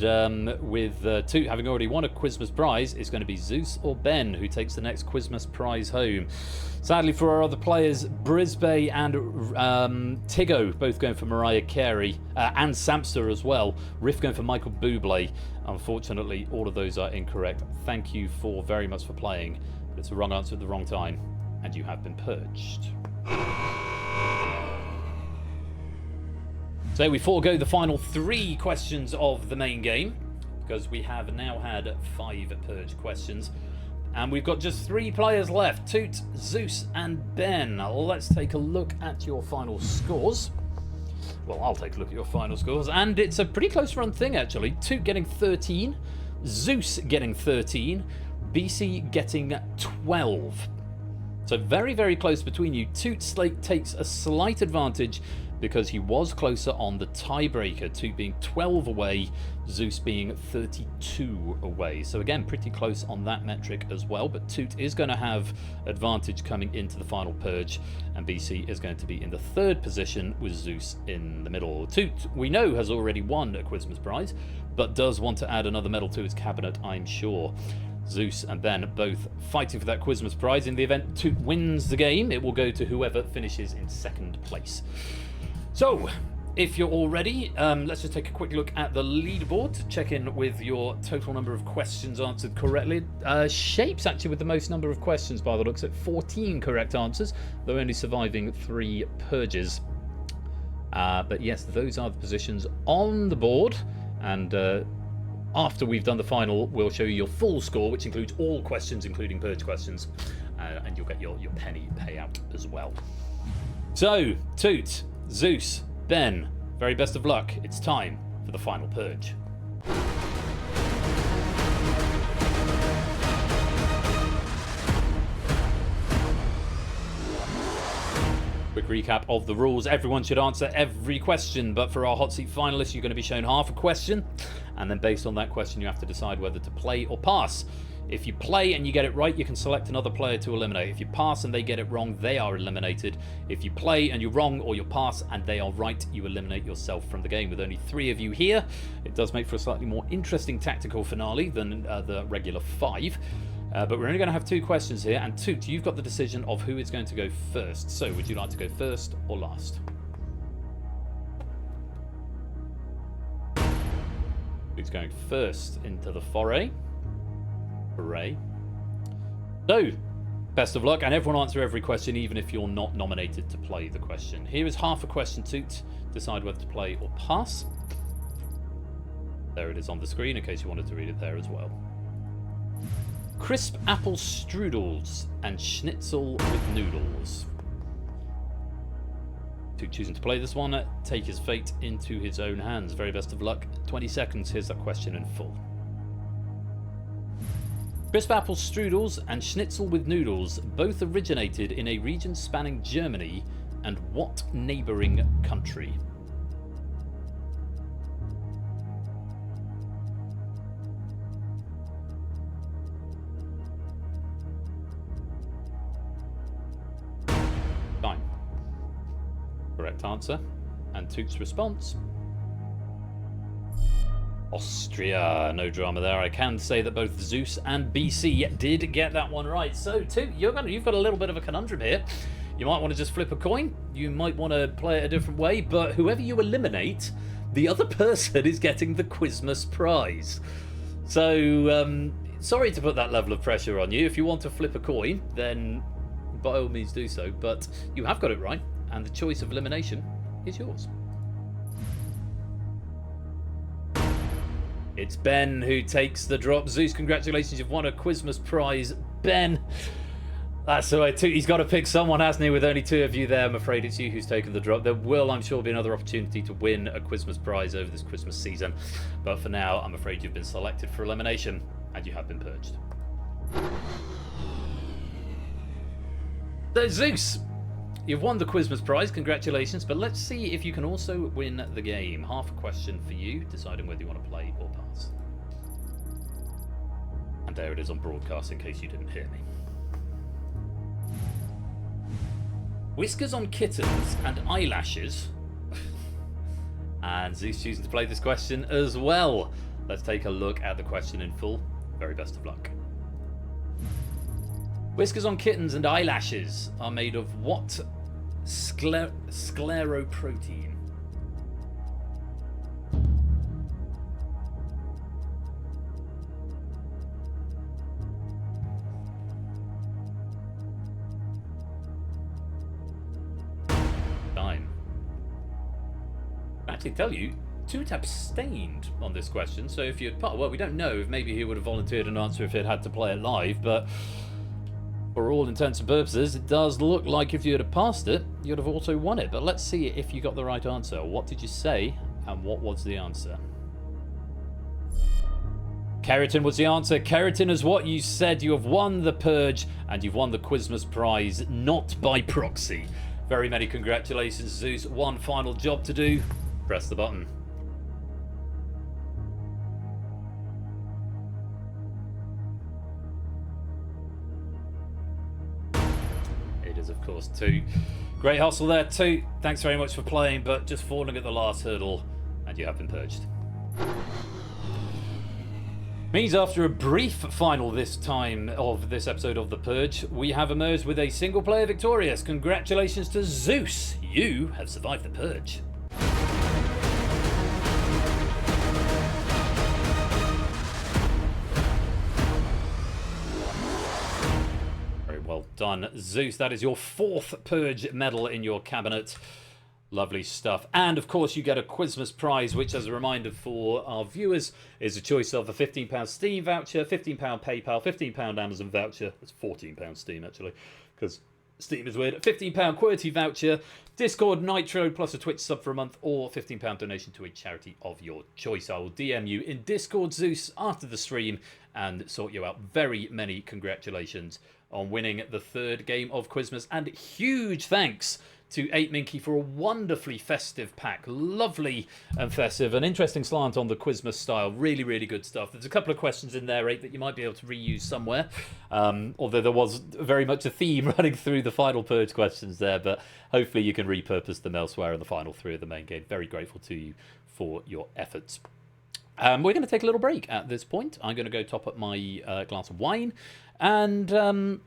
with Toot having already won a Quizmas prize, it's going to be Zeus or Ben who takes the next Quizmas prize home. Sadly for our other players, Brisbane and Tiggo both going for Mariah Carey, and Samster as well. Riff going for Michael Bublé. Unfortunately, all of those are incorrect. Thank you very much for playing, but it's the wrong answer at the wrong time, and you have been purged. So we forego the final 3 questions of the main game, because we have now had 5 purge questions. And we've got just 3 players left, Toot, Zeus and Ben. Let's take a look at your final scores. Well, I'll take a look at your final scores. And it's a pretty close run thing, actually. Toot getting 13, Zeus getting 13, BC getting 12. So very, very close between you. Toot Slate takes a slight advantage because he was closer on the tiebreaker, Toot being 12 away, Zeus being 32 away. So again, pretty close on that metric as well, but Toot is going to have advantage coming into the final purge, and BC is going to be in the 3rd position with Zeus in the middle. Toot, we know, has already won a Quizmas prize, but does want to add another medal to his cabinet, I'm sure. Zeus and Ben both fighting for that Quizmas prize. In the event Toot wins the game, it will go to whoever finishes in 2nd place. So, if you're all ready, let's just take a quick look at the leaderboard to check in with your total number of questions answered correctly. Shapes actually with the most number of questions by the looks at 14 correct answers, though only surviving 3 purges. But yes, those are the positions on the board, and after we've done the final, we'll show you your full score, which includes all questions, including purge questions, and you'll get your penny payout as well. So, Toot, Zeus, Ben, very best of luck. It's time for the final purge. Quick recap of the rules. Everyone should answer every question, but for our hot seat finalists, you're going to be shown half a question, and then based on that question, you have to decide whether to play or pass. If you play and you get it right, you can select another player to eliminate. If you pass and they get it wrong, they are eliminated. If you play and you're wrong or you pass and they are right, you eliminate yourself from the game. With only 3 of you here, it does make for a slightly more interesting tactical finale than the regular 5. But we're only going to have 2 questions here, and Toot, you've got the decision of who is going to go first. So, would you like to go first or last? Who's going first into the foray? Hooray. So, best of luck, and everyone answer every question, even if you're not nominated to play the question. Here is half a question, Toot. Decide whether to play or pass. There it is on the screen, in case you wanted to read it there as well. Crisp apple strudels and schnitzel with noodles. Toot choosing to play this one, take his fate into his own hands. Very best of luck. 20 seconds, here's that question in full. Crisp apple strudels and schnitzel with noodles both originated in a region spanning Germany and what neighbouring country? Time. Correct answer. And Toot's response. Austria. No drama there. I can say that both Zeus and BC did get that one right. So, Toot, you've got a little bit of a conundrum here. You might want to just flip a coin. You might want to play it a different way. But whoever you eliminate, the other person is getting the Quizmas prize. So, sorry to put that level of pressure on you. If you want to flip a coin, then by all means do so. But you have got it right, and the choice of elimination is yours. It's Ben who takes the drop. Zeus, congratulations, you've won a Quizmas prize. Ben, that's the way. He's got to pick someone, hasn't he? With only 2 of you there, I'm afraid it's you who's taken the drop. There will, I'm sure, be another opportunity to win a Quizmas prize over this Christmas season. But for now, I'm afraid you've been selected for elimination, and you have been purged. So, Zeus, you've won the Quizmas prize, congratulations, but let's see if you can also win the game. Half a question for you, deciding whether you want to play or pass. And there it is on broadcast, in case you didn't hear me. Whiskers on kittens and eyelashes. And Zeus choosing to play this question as well. Let's take a look at the question in full. Very best of luck. Whiskers on kittens and eyelashes are made of what scleroprotein? Time. I actually tell you, Toot abstained on this question, so if you'd... Well, we don't know if maybe he would have volunteered an answer if he'd had to play it live, but... For all intents and purposes, it does look like if you had passed it, you'd have also won it. But let's see if you got the right answer. What did you say, and what was the answer? Keratin was the answer. Keratin is what you said. You have won the purge, and you've won the Quizmas prize, not by proxy. Very many congratulations, Zeus. One final job to do. Press the button. Of course, Toot. Great hustle there, Toot. Thanks very much for playing, but just falling at the last hurdle, and you have been purged. Means after a brief final this time of this episode of The Purge, we have emerged with a single player victorious. Congratulations to Zeus. You have survived the purge. Well done, Zeus. That is your 4th Purge medal in your cabinet. Lovely stuff. And, of course, you get a Quizmas prize, which, as a reminder for our viewers, is a choice of a £15 Steam voucher, £15 PayPal, £15 Amazon voucher. It's £14 Steam, actually, because Steam is weird. £15 QWERTY voucher, Discord Nitro plus a Twitch sub for a month, or £15 donation to a charity of your choice. I will DM you in Discord, Zeus, after the stream and sort you out. Very many congratulations on winning the third game of Quizmas, and huge thanks to 8Minky for a wonderfully festive pack. Lovely and festive. An interesting slant on the Quizmas style. Really, really good stuff. There's a couple of questions in there, 8, that you might be able to reuse somewhere. Although there was very much a theme running through the final purge questions there, but hopefully you can repurpose them elsewhere in the final 3 of the main game. Very grateful to you for your efforts. We're going to take a little break at this point. I'm going to go top up my glass of wine. And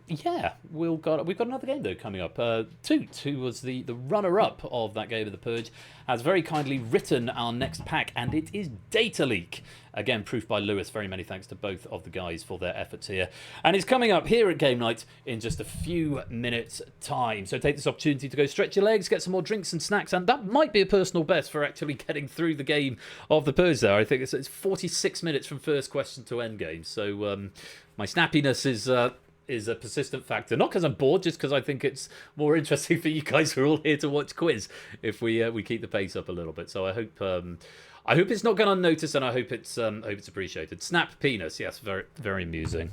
yeah, we've got another game though coming up. Toot, who was the runner-up of that game of the Purge, has very kindly written our next pack, and it is Data Leak. Again, proof by Lewis. Very many thanks to both of the guys for their efforts here. And it's coming up here at Game Night in just a few minutes' time. So take this opportunity to go stretch your legs, get some more drinks and snacks, and that might be a personal best for actually getting through the game of the Purge there. I think it's 46 minutes from first question to end game. So my snappiness is a persistent factor. Not because I'm bored, just because I think it's more interesting for you guys who are all here to watch quiz if we keep the pace up a little bit. So I hope it's not gone unnoticed, and I hope it's appreciated. Snap penis, yes, very very amusing.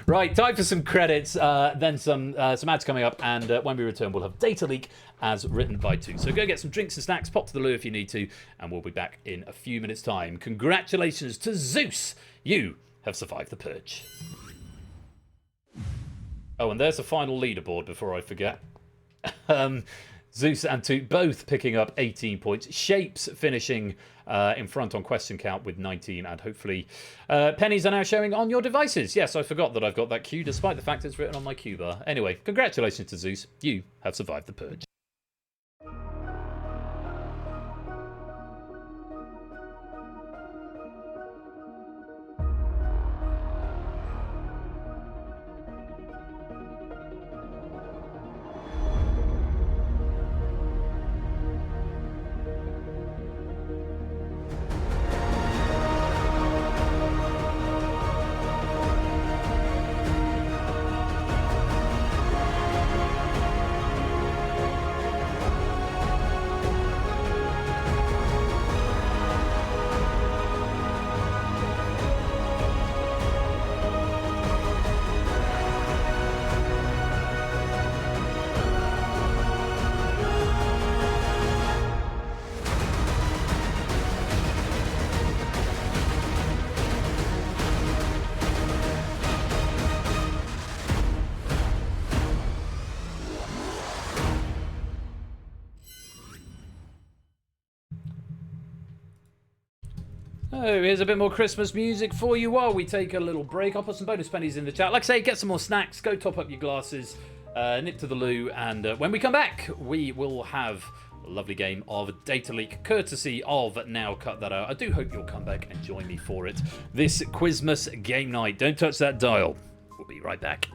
Right, time for some credits, then some ads coming up, and when we return, we'll have Data Leak as written by Toot. So go get some drinks and snacks, pop to the loo if you need to, and we'll be back in a few minutes' time. Congratulations to Zeus, you have survived the Purge. Oh, and there's the final leaderboard before I forget. Zeus and Toot both picking up 18 points. Shapes finishing in front on question count with 19, and hopefully pennies are now showing on your devices. Yes, I forgot that I've got that cue, despite the fact it's written on my cue bar. Anyway, congratulations to Zeus. You have survived the Purge. Oh, here's a bit more Christmas music for you while we take a little break. I'll put some bonus pennies in the chat. Like I say, get some more snacks, go top up your glasses, nip to the loo, and when we come back, we will have a lovely game of Data Leak, courtesy of Now Cut That Out. I do hope you'll come back and join me for it this Quizmas game night. Don't touch that dial. We'll be right back.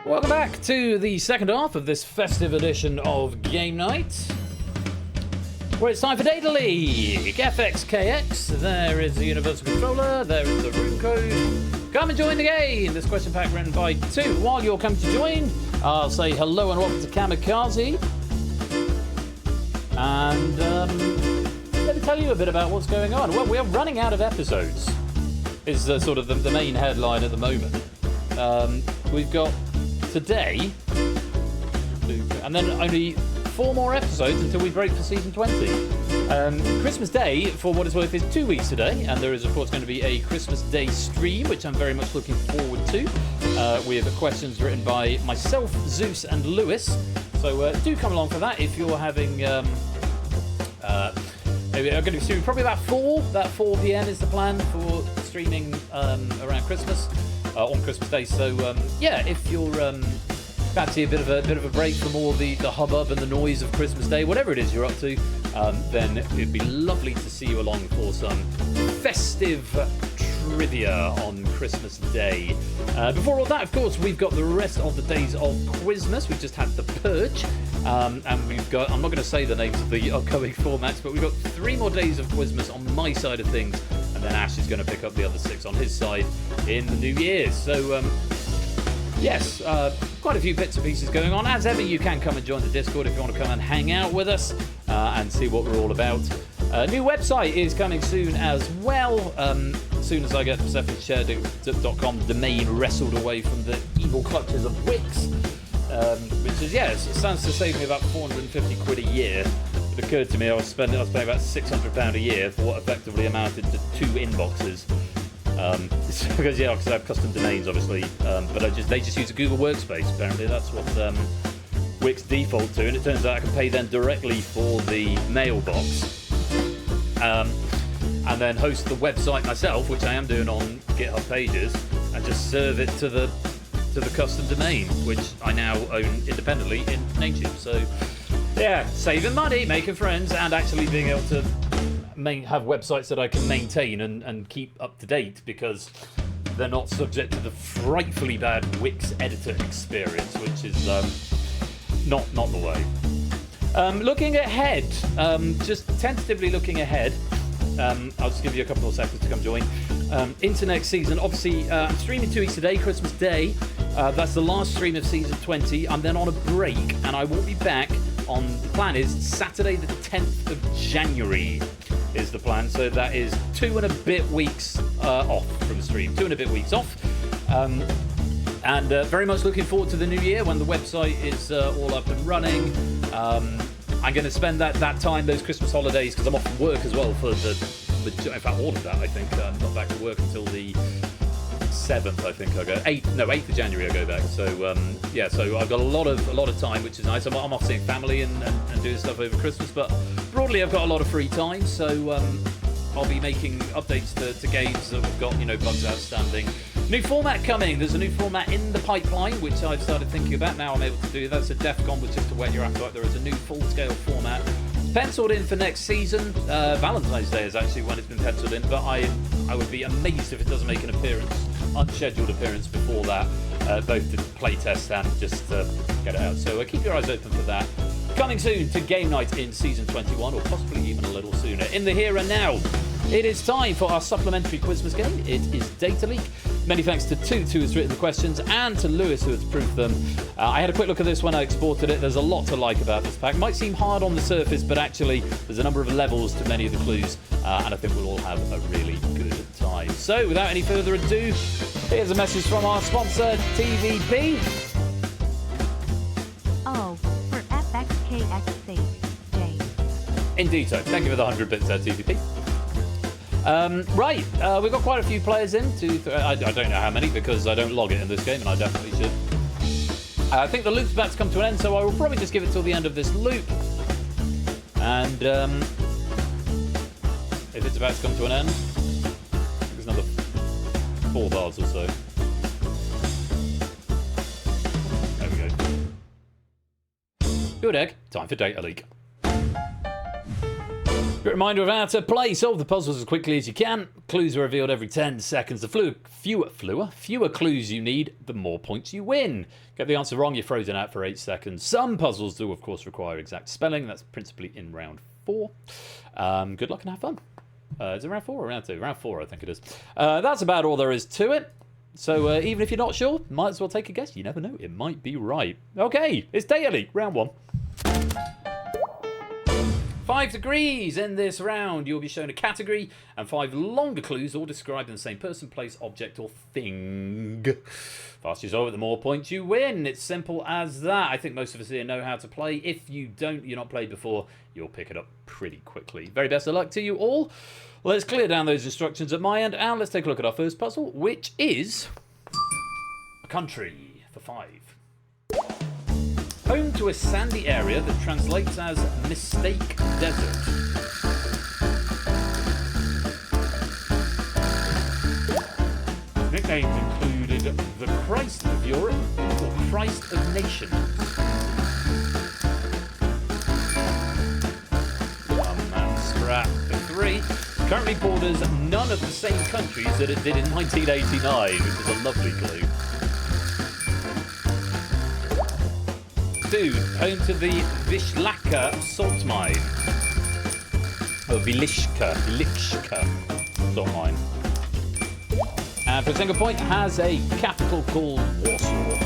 Welcome back to the second half of this festive edition of Game Night, where it's time for Data League. FXKX, there is the Universal Controller, there is the room code. Come and join the game. This question pack written by two. While you're coming to join, I'll say hello and welcome to Kamikaze. And let me tell you a bit about what's going on. Well, we are running out of episodes, is sort of the main headline at the moment. We've got today, and then only 4 more episodes until we break for season 20. Christmas Day, for what it's worth, is 2 weeks today, and there is of course going to be a Christmas Day stream, which I'm very much looking forward to. We have questions written by myself, Zeus, and Lewis. So do come along for that if you're having. We're going to be streaming probably about 4 p.m. is the plan for streaming around Christmas. On Christmas Day, so yeah, if you're fancy a bit of a break from all the hubbub and the noise of Christmas Day, whatever it is you're up to, then it'd be lovely to see you along for some festive trivia on Christmas Day. Before all that, of course, we've got the rest of the days of Quizmas. We've just had the Purge, and we've got, I'm not going to say the names of the upcoming formats, but we've got 3 more days of Quizmas on my side of things. And then Ash is going to pick up the other 6 on his side in the new year. So, yes, quite a few bits and pieces going on. As ever, you can come and join the Discord if you want to come and hang out with us and see what we're all about. New website is coming soon as well. As soon as I get Persephoneshare.com domain wrestled away from the evil clutches of Wix, which is, yes, it stands to save me about 450 quid a year. It occurred to me I was paying about £600 a year for what effectively amounted to 2 inboxes. Because I have custom domains, obviously, but they just use a Google Workspace. Apparently, that's what Wix default to, and it turns out I can pay them directly for the mailbox, and then host the website myself, which I am doing on GitHub Pages, and just serve it to the custom domain, which I now own independently in Nametube. So. Yeah, saving money, making friends, and actually being able to have websites that I can maintain and keep up to date, because they're not subject to the frightfully bad Wix editor experience, which is not the way. Looking ahead, just tentatively looking ahead, I'll just give you a couple more seconds to come join. Into next season, obviously, I'm streaming 2 weeks today, Christmas Day. That's the last stream of season 20. I'm then on a break, and I will be back on, the plan is Saturday the 10th of January is the plan. So that is 2 and a bit weeks off from the stream. 2 and a bit weeks off. And very much looking forward to the new year when the website is all up and running. I'm going to spend that time, those Christmas holidays, because I'm off from work as well for in fact, all of that, I think. I'm not back to work until the 7th, I think I go. 8th of January I go back. So yeah, so I've got a lot of time, which is nice. I'm off seeing family and doing stuff over Christmas, but broadly I've got a lot of free time. So I'll be making updates to games that we've got, bugs outstanding. New format coming. There's a new format in the pipeline, which I've started thinking about. Now I'm able to do. That's a DEFCON, which is to whet your appetite. There is a new full-scale format penciled in for next season. Valentine's Day is actually when it's been penciled in, but I would be amazed if it doesn't make an unscheduled appearance before that, both to play test and just get it out. So keep your eyes open for that. Coming soon to Game Night in Season 21, or possibly even a little sooner. In the here and now, it is time for our supplementary Quizmas game. It is Data Leak. Many thanks to Toot, who has written the questions, and to Lewis, who has proofed them. I had a quick look at this when I exported it. There's a lot to like about this pack. It might seem hard on the surface, but actually there's a number of levels to many of the clues, and I think we'll all have a really good time. So, without any further ado, here's a message from our sponsor, TVP. Oh, for FXKX sake, Jay. Indeed so. Thank you for the 100 bits there, TVP. Right, we've got quite a few players in. I don't know how many, because I don't log it in this game, and I definitely should. I think the loop's about to come to an end, so I will probably just give it till the end of this loop. And if it's about to come to an end, there's another 4 bars or so. There we go. Good egg. Time for Data Leak. Quick reminder of how to play. Solve the puzzles as quickly as you can. Clues are revealed every 10 seconds. The fewer clues you need, the more points you win. Get the answer wrong, you're frozen out for 8 seconds. Some puzzles do, of course, require exact spelling. That's principally in round 4. Good luck and have fun. Is it round 4 or round 2? Round 4, I think it is. That's about all there is to it. So even if you're not sure, might as well take a guess. You never know, it might be right. Okay, it's daily, round 1. 5 degrees in this round. You'll be shown a category and 5 longer clues, all describing the same person, place, object, or thing. Faster you solve it, the more points you win. It's simple as that. I think most of us here know how to play. If you don't, you're not played before, you'll pick it up pretty quickly. Very best of luck to you all. Let's clear down those instructions at my end, and let's take a look at our first puzzle, which is a country for 5. Home to a sandy area that translates as Mistake Desert. Nicknames included the Christ of Europe or Christ of Nations. One man scrap for 3. Currently borders none of the same countries that it did in 1989, which is a lovely clue. 2. Home to the Vishlaka salt mine. Or Vilishka salt mine. And for a single point, has a capital called Warsaw.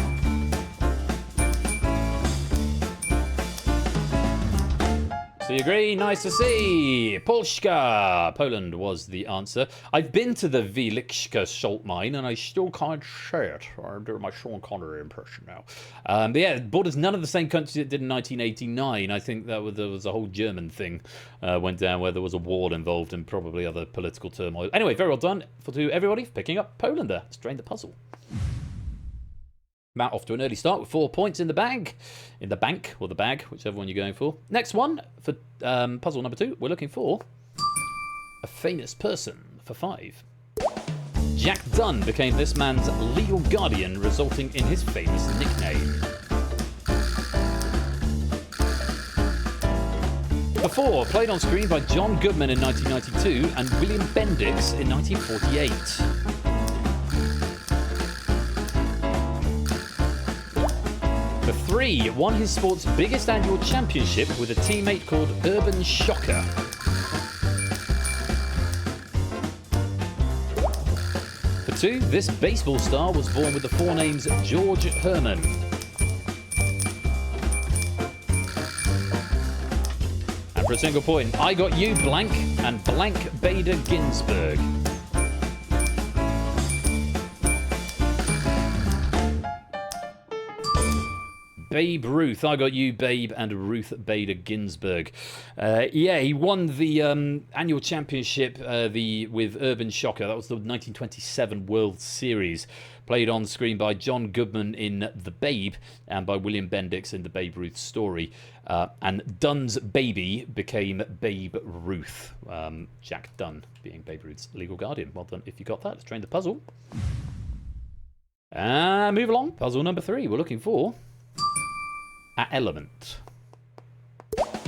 So you agree? Nice to see. Polska. Poland was the answer. I've been to the Wieliczka salt mine and I still can't say it. I'm doing my Sean Connery impression now. But yeah, it borders none of the same countries it did in 1989. I think that there was a whole German thing went down where there was a war involved and probably other political turmoil. Anyway, very well done to everybody for picking up Poland there. Let's drain the puzzle. Matt off to an early start with 4 points in the bag. In the bank, or the bag, whichever one you're going for. Next one, for puzzle number 2, we're looking for a famous person for 5. Jack Dunn became this man's legal guardian, resulting in his famous nickname. For 4, played on screen by John Goodman in 1992 and William Bendix in 1948. For 3, won his sport's biggest annual championship with a teammate called Urban Shocker. For 2, this baseball star was born with the forenames George Herman. And for a single point, I got you blank and blank Bader Ginsburg. Babe Ruth. I got you, Babe, and Ruth Bader Ginsburg. Yeah, he won the annual championship with Urban Shocker. That was the 1927 World Series. Played on screen by John Goodman in The Babe and by William Bendix in The Babe Ruth Story. And Dunn's baby became Babe Ruth. Jack Dunn being Babe Ruth's legal guardian. Well done if you got that. Let's train the puzzle. And move along. Puzzle number 3. We're looking for an element.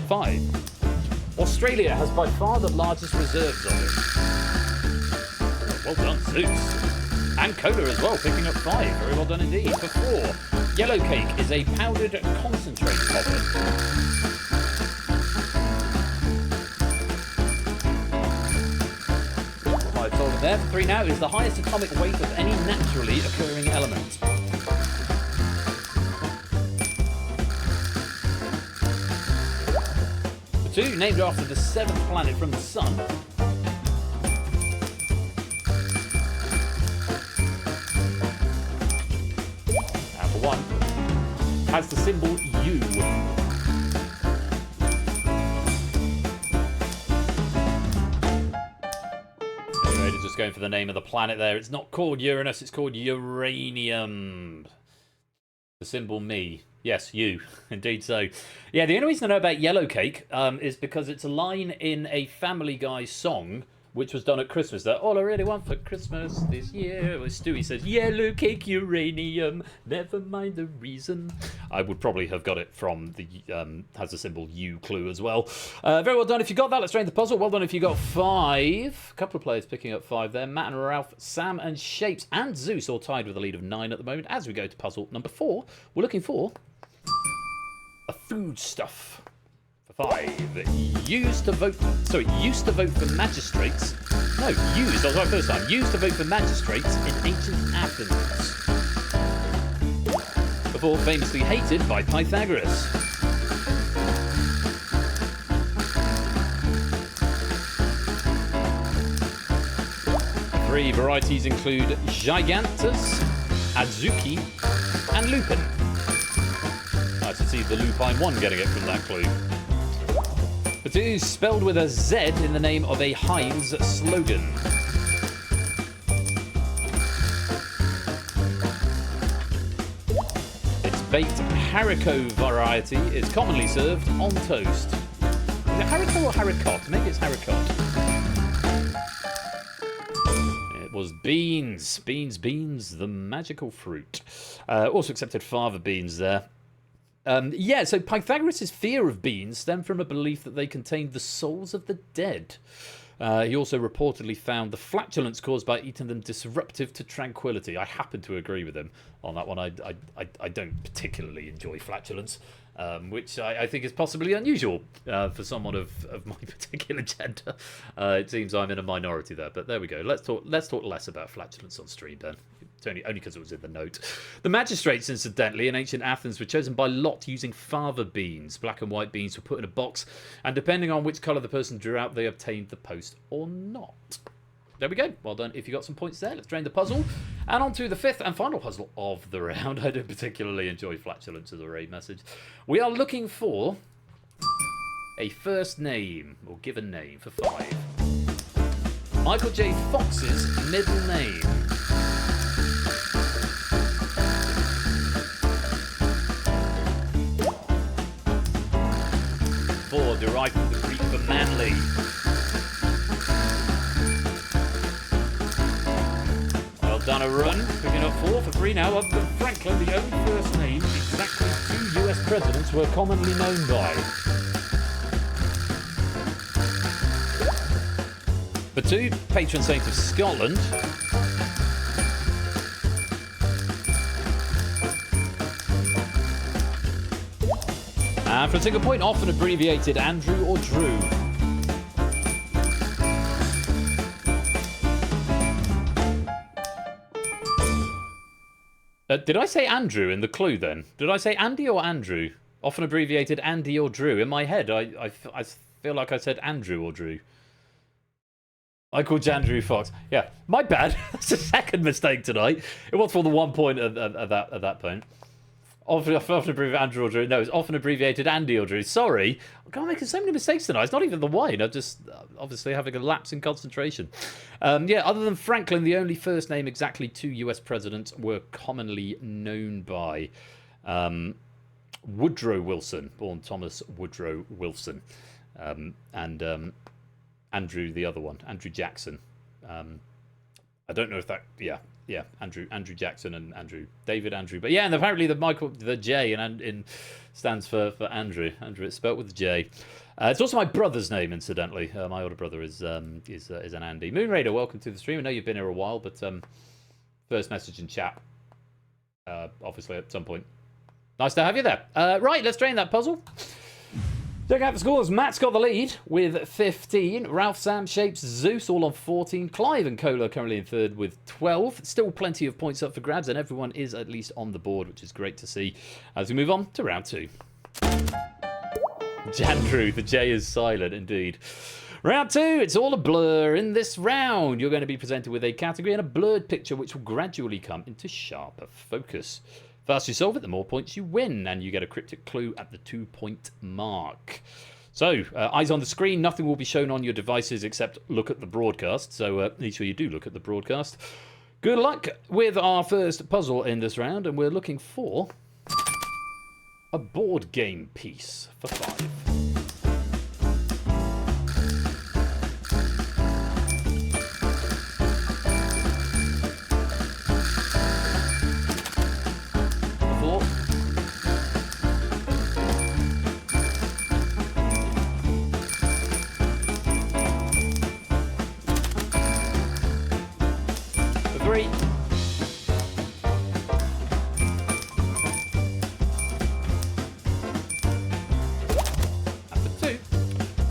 5. Australia has by far the largest reserves of it. Well done, Zeus. And Cola as well, picking up 5. Very well done indeed. For 4, yellow cake is a powdered concentrate of it. What I told him there. For 3 now is the highest atomic weight of any naturally occurring element. For 2, named after the 7th planet from the Sun. And for 1, has the symbol U. Anyway, just going for the name of the planet there. It's not called Uranus, it's called uranium. The symbol me. Yes, you. Indeed so. Yeah, the only reason I know about yellow cake is because it's a line in a Family Guy song which was done at Christmas. That all I really want for Christmas this year. Stewie says, yellow cake, uranium, never mind the reason. I would probably have got it from the has a symbol U clue as well. Very well done if you got that. Let's train the puzzle. Well done if you got 5. A couple of players picking up 5 there. Matt and Ralph, Sam and Shapes and Zeus all tied with a lead of 9 at the moment. As we go to puzzle number 4, we're looking for a foodstuff. For 5. Used to vote for magistrates. No, used. I was right first time. Used to vote for magistrates in ancient Athens. Before famously hated by Pythagoras. Three varieties include Gigantus, Adzuki, and Lupin. I should see the Lupine one getting it from that clue. The 2 spelled with a Z in the name of a Heinz slogan. Its baked haricot variety is commonly served on toast. Is it haricot or haricot? Maybe it's haricot. It was beans. Beans, the magical fruit. Also accepted fava beans there. Yeah, so Pythagoras' fear of beans stemmed from a belief that they contained the souls of the dead. He also reportedly found the flatulence caused by eating them disruptive to tranquility. I happen to agree with him on that one. I don't particularly enjoy flatulence, which I think is possibly unusual for someone of my particular gender. It seems I'm in a minority there, but there we go. Let's talk less about flatulence on stream, then. It's only because it was in the note. The magistrates, incidentally, in ancient Athens were chosen by lot using fava beans. Black and white beans were put in a box, and depending on which colour the person drew out, they obtained the post or not. There we go. Well done if you got some points there. Let's drain the puzzle. And on to the 5th and final puzzle of the round. I don't particularly enjoy flatulence as a raid message. We are looking for a first name, or given name, for 5. Michael J. Fox's middle name. 4, derived from the Greek for manly. Well done, a run. Picking up 4 for 3 now. Other than Franklin, the only first names exactly 2 US presidents were commonly known by. For 2, patron saint of Scotland. And for a single point, often abbreviated Andrew or Drew. Did I say Andrew in the clue then? Did I say Andy or Andrew? Often abbreviated Andy or Drew. In my head, I feel like I said Andrew or Drew. I called Andrew Fox. Yeah, my bad. That's the second mistake tonight. It was for the 1 point at that point. Often abbreviated Andrew or Drew. No, it's often abbreviated Andy or Drew. Sorry. I'm making so many mistakes tonight. It's not even the wine. I'm just obviously having a lapse in concentration. Yeah, other than Franklin, the only first name exactly 2 US presidents were commonly known by. Woodrow Wilson, born Thomas Woodrow Wilson. And Andrew, the other one, Andrew Jackson. I don't know if that, yeah, Andrew Jackson and David Andrew. But yeah, and apparently the J in stands for Andrew. Andrew, it's spelt with a J. It's also my brother's name, incidentally. My older brother is an Andy. Moon Raider, welcome to the stream. I know you've been here a while, but first message in chat, obviously at some point. Nice to have you there. Right, let's drain that puzzle. Check out the scores. Matt's got the lead with 15. Ralph, Sam, Shapes, Zeus all on 14. Clive and Cola currently in third with 12. Still plenty of points up for grabs, and everyone is at least on the board, which is great to see. As we move on to round 2. Jandrew, the J is silent indeed. Round 2, it's all a blur. In this round, you're going to be presented with a category and a blurred picture which will gradually come into sharper focus. The faster you solve it, the more points you win, and you get a cryptic clue at the 2-point mark. So, eyes on the screen, nothing will be shown on your devices except look at the broadcast, so make sure you do look at the broadcast. Good luck with our first puzzle in this round, and we're looking for a board game piece for 5.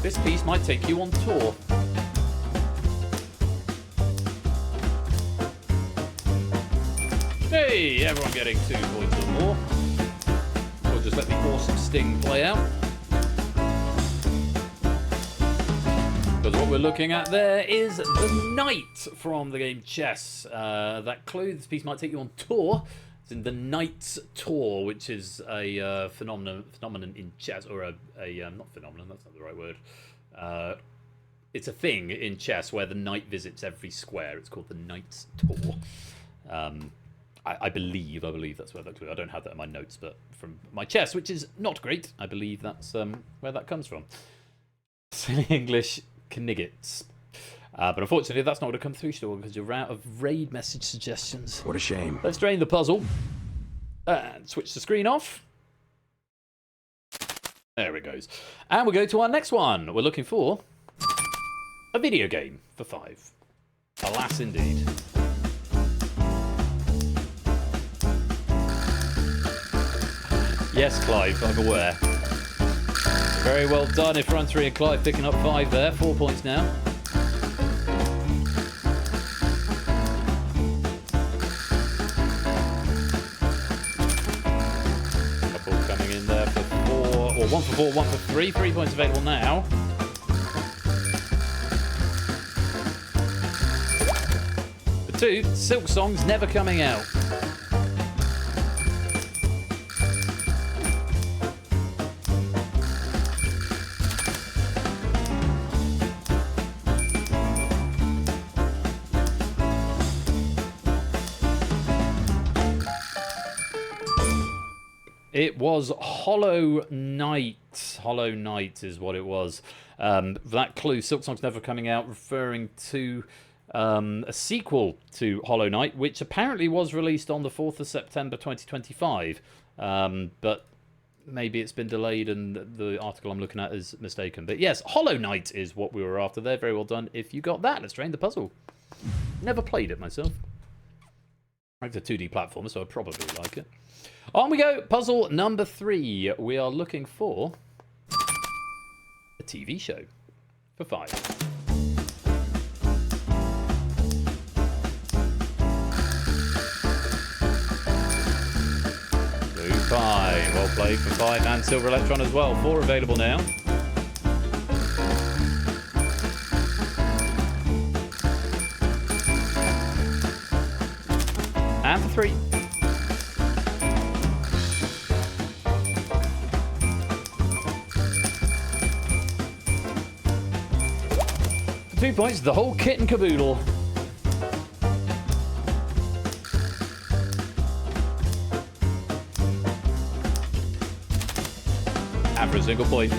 This piece might take you on tour. Hey, everyone getting 2 points or more. We'll just let the awesome sting play out. Because what we're looking at there is the knight from the game chess. That clue, this piece might take you on tour. It's in the Knight's Tour, which is a phenomenon in chess, or a not phenomenon, that's not the right word. It's a thing in chess where the knight visits every square. It's called the Knight's Tour. I believe that's where that clue. I don't have that in my notes, but from my chess, which is not great, I believe that's where that comes from. Silly English Kniggets. But unfortunately, that's not going to come through still because you're out of raid message suggestions. What a shame. Let's drain the puzzle and switch the screen off. There it goes. And we'll go to our next one. We're looking for a video game for 5. Alas, indeed. Yes, Clive, I'm aware. Very well done if Run 3 and Clive picking up 5 there. 4 points now. Coming in there for 4, or 1 for 4, 1 for 3. 3 points available now. For 2, Silk Song's never coming out. It was Hollow Knight. Hollow Knight is what it was. That clue, Silk Song's never coming out, referring to a sequel to Hollow Knight, which apparently was released on the 4th of September 2025. But maybe it's been delayed and the article I'm looking at is mistaken. But yes, Hollow Knight is what we were after there. Very well done if you got that. Let's drain the puzzle. Never played it myself. It's a 2D platform, so I'd probably like it. On we go. Puzzle number 3. We are looking for a TV show for 5. Blue 5. Well played for 5 and Silver Electron as well. 4 available now. And for 3. For 2 points, the whole kit and caboodle. And for a single point.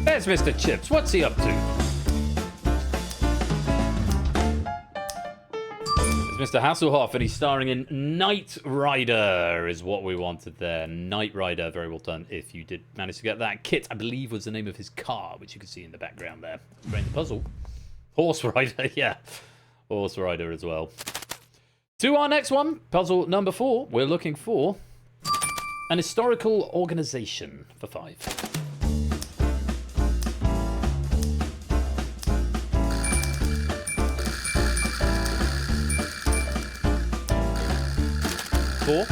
There's Mr. Chips. What's he up to? Mr. Hasselhoff, and he's starring in Knight Rider, is what we wanted there. Knight Rider, very well done if you did manage to get that. Kit, I believe, was the name of his car, which you can see in the background there. Drain the puzzle. Horse Rider, yeah. Horse Rider as well. To our next one, puzzle number 4. We're looking for an historical organization for 5. For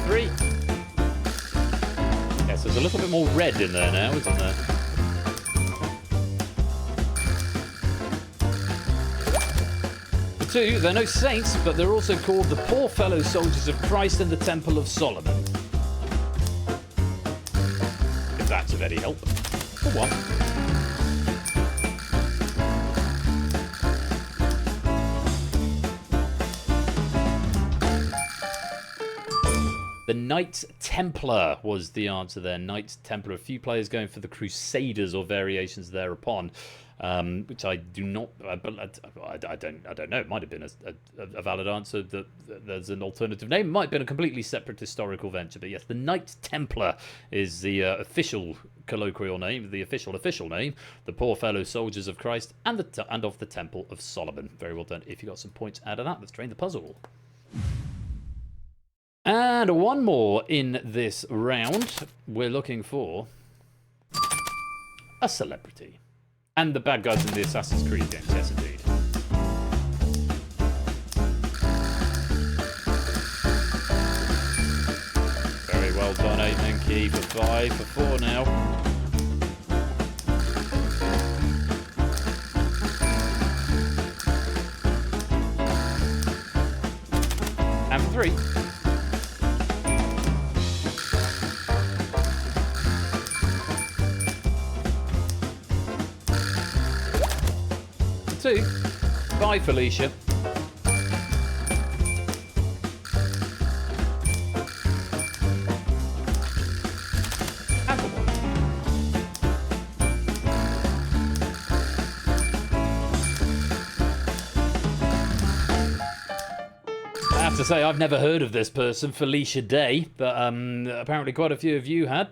3. Yes, there's a little bit more red in there now, isn't there? For 2, they're no saints, but they're also called the poor fellow soldiers of Christ in the Temple of Solomon. If that's of any help. For 1. The Knights Templar was the answer there. Knights Templar. A few players going for the Crusaders or variations thereupon, which I do not. I don't know. It might have been a valid answer. That there's an alternative name. It might have been a completely separate historical venture. But yes, the Knights Templar is the official colloquial name, the official name. The Poor Fellow Soldiers of Christ and of the Temple of Solomon. Very well done. If you got some points out of that, let's train the puzzle. And one more in this round. We're looking for a celebrity. And the bad guys in the Assassin's Creed games, yes indeed. Very well done, 8 men key for 5, for 4 now. And for 3. 2. Bye, Felicia. And for 1. I have to say, I've never heard of this person, Felicia Day, but apparently quite a few of you had.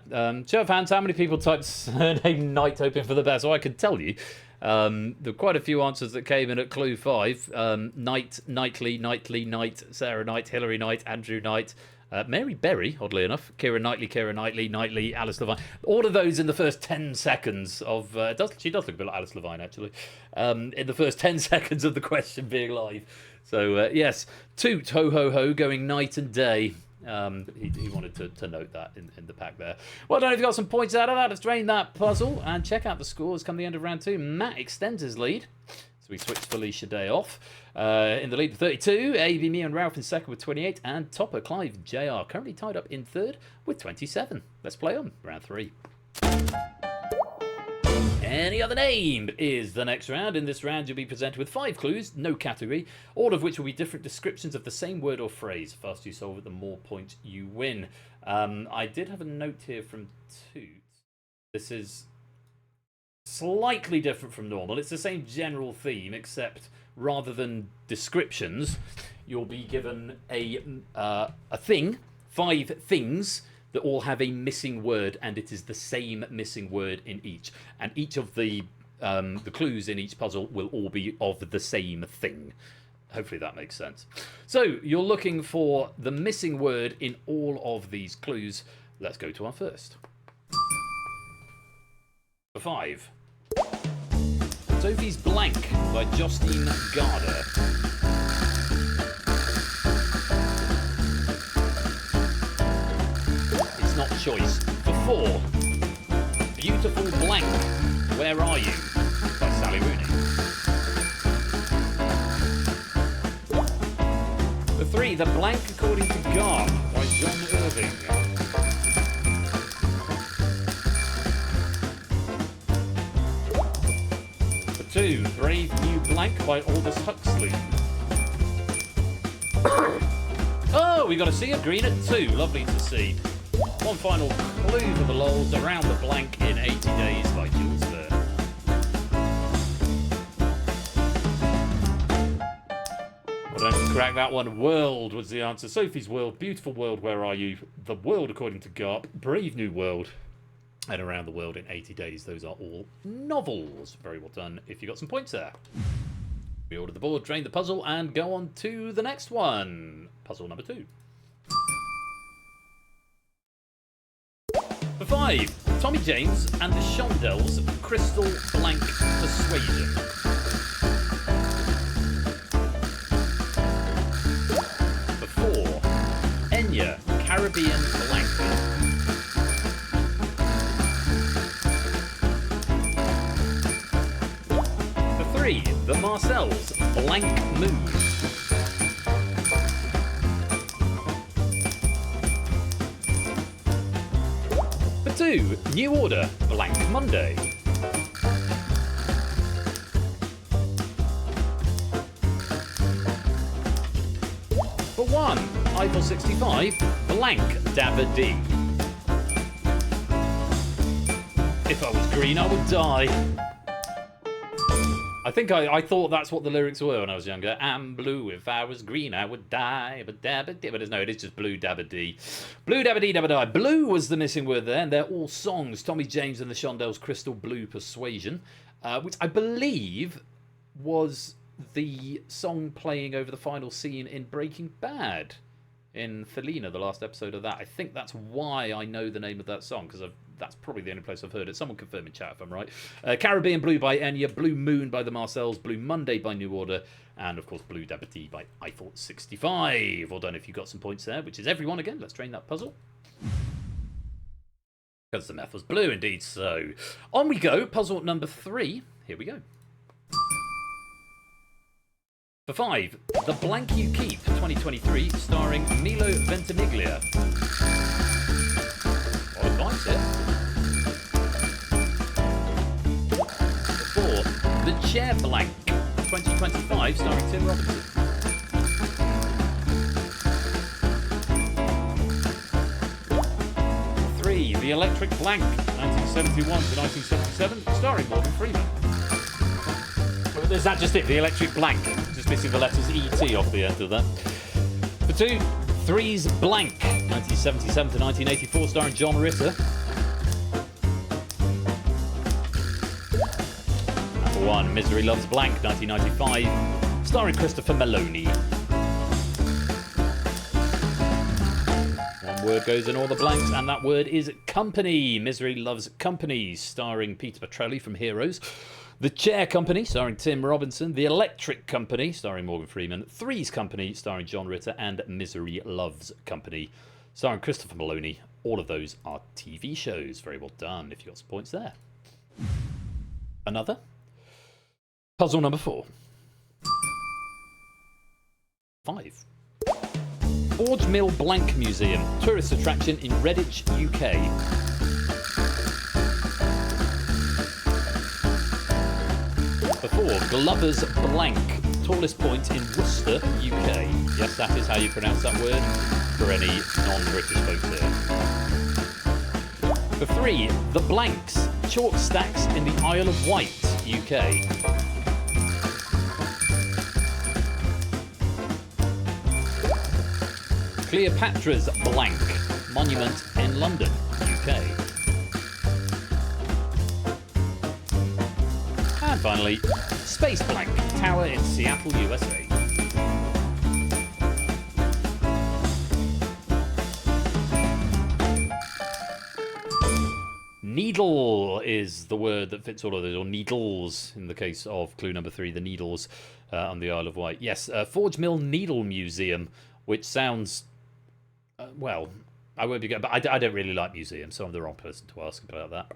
Show of hands, how many people typed surname Knight hoping for the best? So I could tell you. There were quite a few answers that came in at clue 5. Knight, Knightley, Knight, Sarah Knight, Hilary Knight, Andrew Knight, Mary Berry, oddly enough, Keira Knightley, Alice Levine. All of those in the first 10 seconds of... she does look a bit like Alice Levine, actually. In the first 10 seconds of the question being live. So, yes, toot, ho, ho, ho, going night and day. He wanted to note that in the pack there. Well done if you got some points out of that. Let's drain that puzzle and check out the scores come the end of round 2. Matt extends his lead. So we switched Felicia Day off. In the lead with 32. AB, me and Ralph in second with 28. And topper Clive JR currently tied up in third with 27. Let's play on round 3. Any other name is the next round. In this round, you'll be presented with 5 clues, no category, all of which will be different descriptions of the same word or phrase. The faster you solve it, the more points you win. I did have a note here from Toot. This is slightly different from normal. It's the same general theme, except rather than descriptions, you'll be given a thing, 5 things, that all have a missing word, and it is the same missing word in each. And each of the clues in each puzzle will all be of the same thing. Hopefully that makes sense. So, you're looking for the missing word in all of these clues. Let's go to our first. For 5. Sophie's Blank by Justine Garder. Not choice. For 4. Beautiful Blank, Where Are You? By Sally Rooney. For 3. The Blank According to Garp by John Irving. For 2. Brave New Blank by Aldous Huxley. Oh, we got a C of green at 2. Lovely to see. One final clue for the lols, Around the Blank in 80 Days by Jules Verne. Well, don't crack that one. World was the answer. Sophie's World, Beautiful World, Where Are You? The World According to Garp, Brave New World, and Around the World in 80 Days. Those are all novels. Very well done if you got some points there. Reorder the board, drain the puzzle, and go on to the next one. Puzzle number 2. For 5, Tommy James and the Shondells, Crystal Blank Persuasion. For 4, Enya, Caribbean Blank. For 3, the Marcells, Blank Moon. For 2, New Order, Blank Monday. For 1, I've for 65, blank dabba dee. If I was green, I would die. I think I thought that's what the lyrics were when I was younger. I'm blue, if I was green, I would die. But dabba dee. But no, it is just blue dabba dee. Blue dabba dee dabba die. Blue was the missing word there, and they're all songs. Tommy James and the Shondells' Crystal Blue Persuasion, which I believe was the song playing over the final scene in Breaking Bad in Felina, the last episode of that. I think that's why I know the name of that song, because that's probably the only place I've heard it. Someone confirm in chat if I'm right. Caribbean Blue by Enya, Blue Moon by the Marcells, Blue Monday by New Order, and of course Blue Dabba Dee by Eiffel 65. Well done if you got some points there, which is everyone again. Let's train that puzzle. Because the meth was blue indeed. So on we go. Puzzle number 3. Here we go. For 5, The Blank You Keep 2023, starring Milo Ventimiglia. What advice here? For 4, The Chair Blank 2025, starring Tim Robinson. For 3, The Electric Blank 1971 to 1977, starring Morgan Freeman. Is that just it? The Electric Blank? Just missing the letters E.T. off the end of that. For 2, Three's Blank, 1977 to 1984, starring John Ritter. And for 1, Misery Loves Blank, 1995, starring Christopher Meloni. One word goes in all the blanks, and that word is company. Misery Loves Company, starring Peter Petrelli from Heroes. The Chair Company, starring Tim Robinson. The Electric Company, starring Morgan Freeman. Three's Company, starring John Ritter. And Misery Loves Company, starring Christopher Meloni. All of those are TV shows. Very well done if you got some points there. Another. Puzzle number 4. 5. Forge Mill Blank Museum, tourist attraction in Redditch, UK. For 4, Glover's Blank, tallest point in Worcester, UK. Yes, that is how you pronounce that word for any non-British folks here. For 3, The Blanks, chalk stacks in the Isle of Wight, UK. Cleopatra's Blank, monument in London, UK. And finally, Space Blank, tower in Seattle, USA. Needle is the word that fits all of those, or needles in the case of clue number 3, the needles on the Isle of Wight. Yes, Forge Mill Needle Museum, which sounds, well, I won't be going, but I don't really like museums, so I'm the wrong person to ask about that.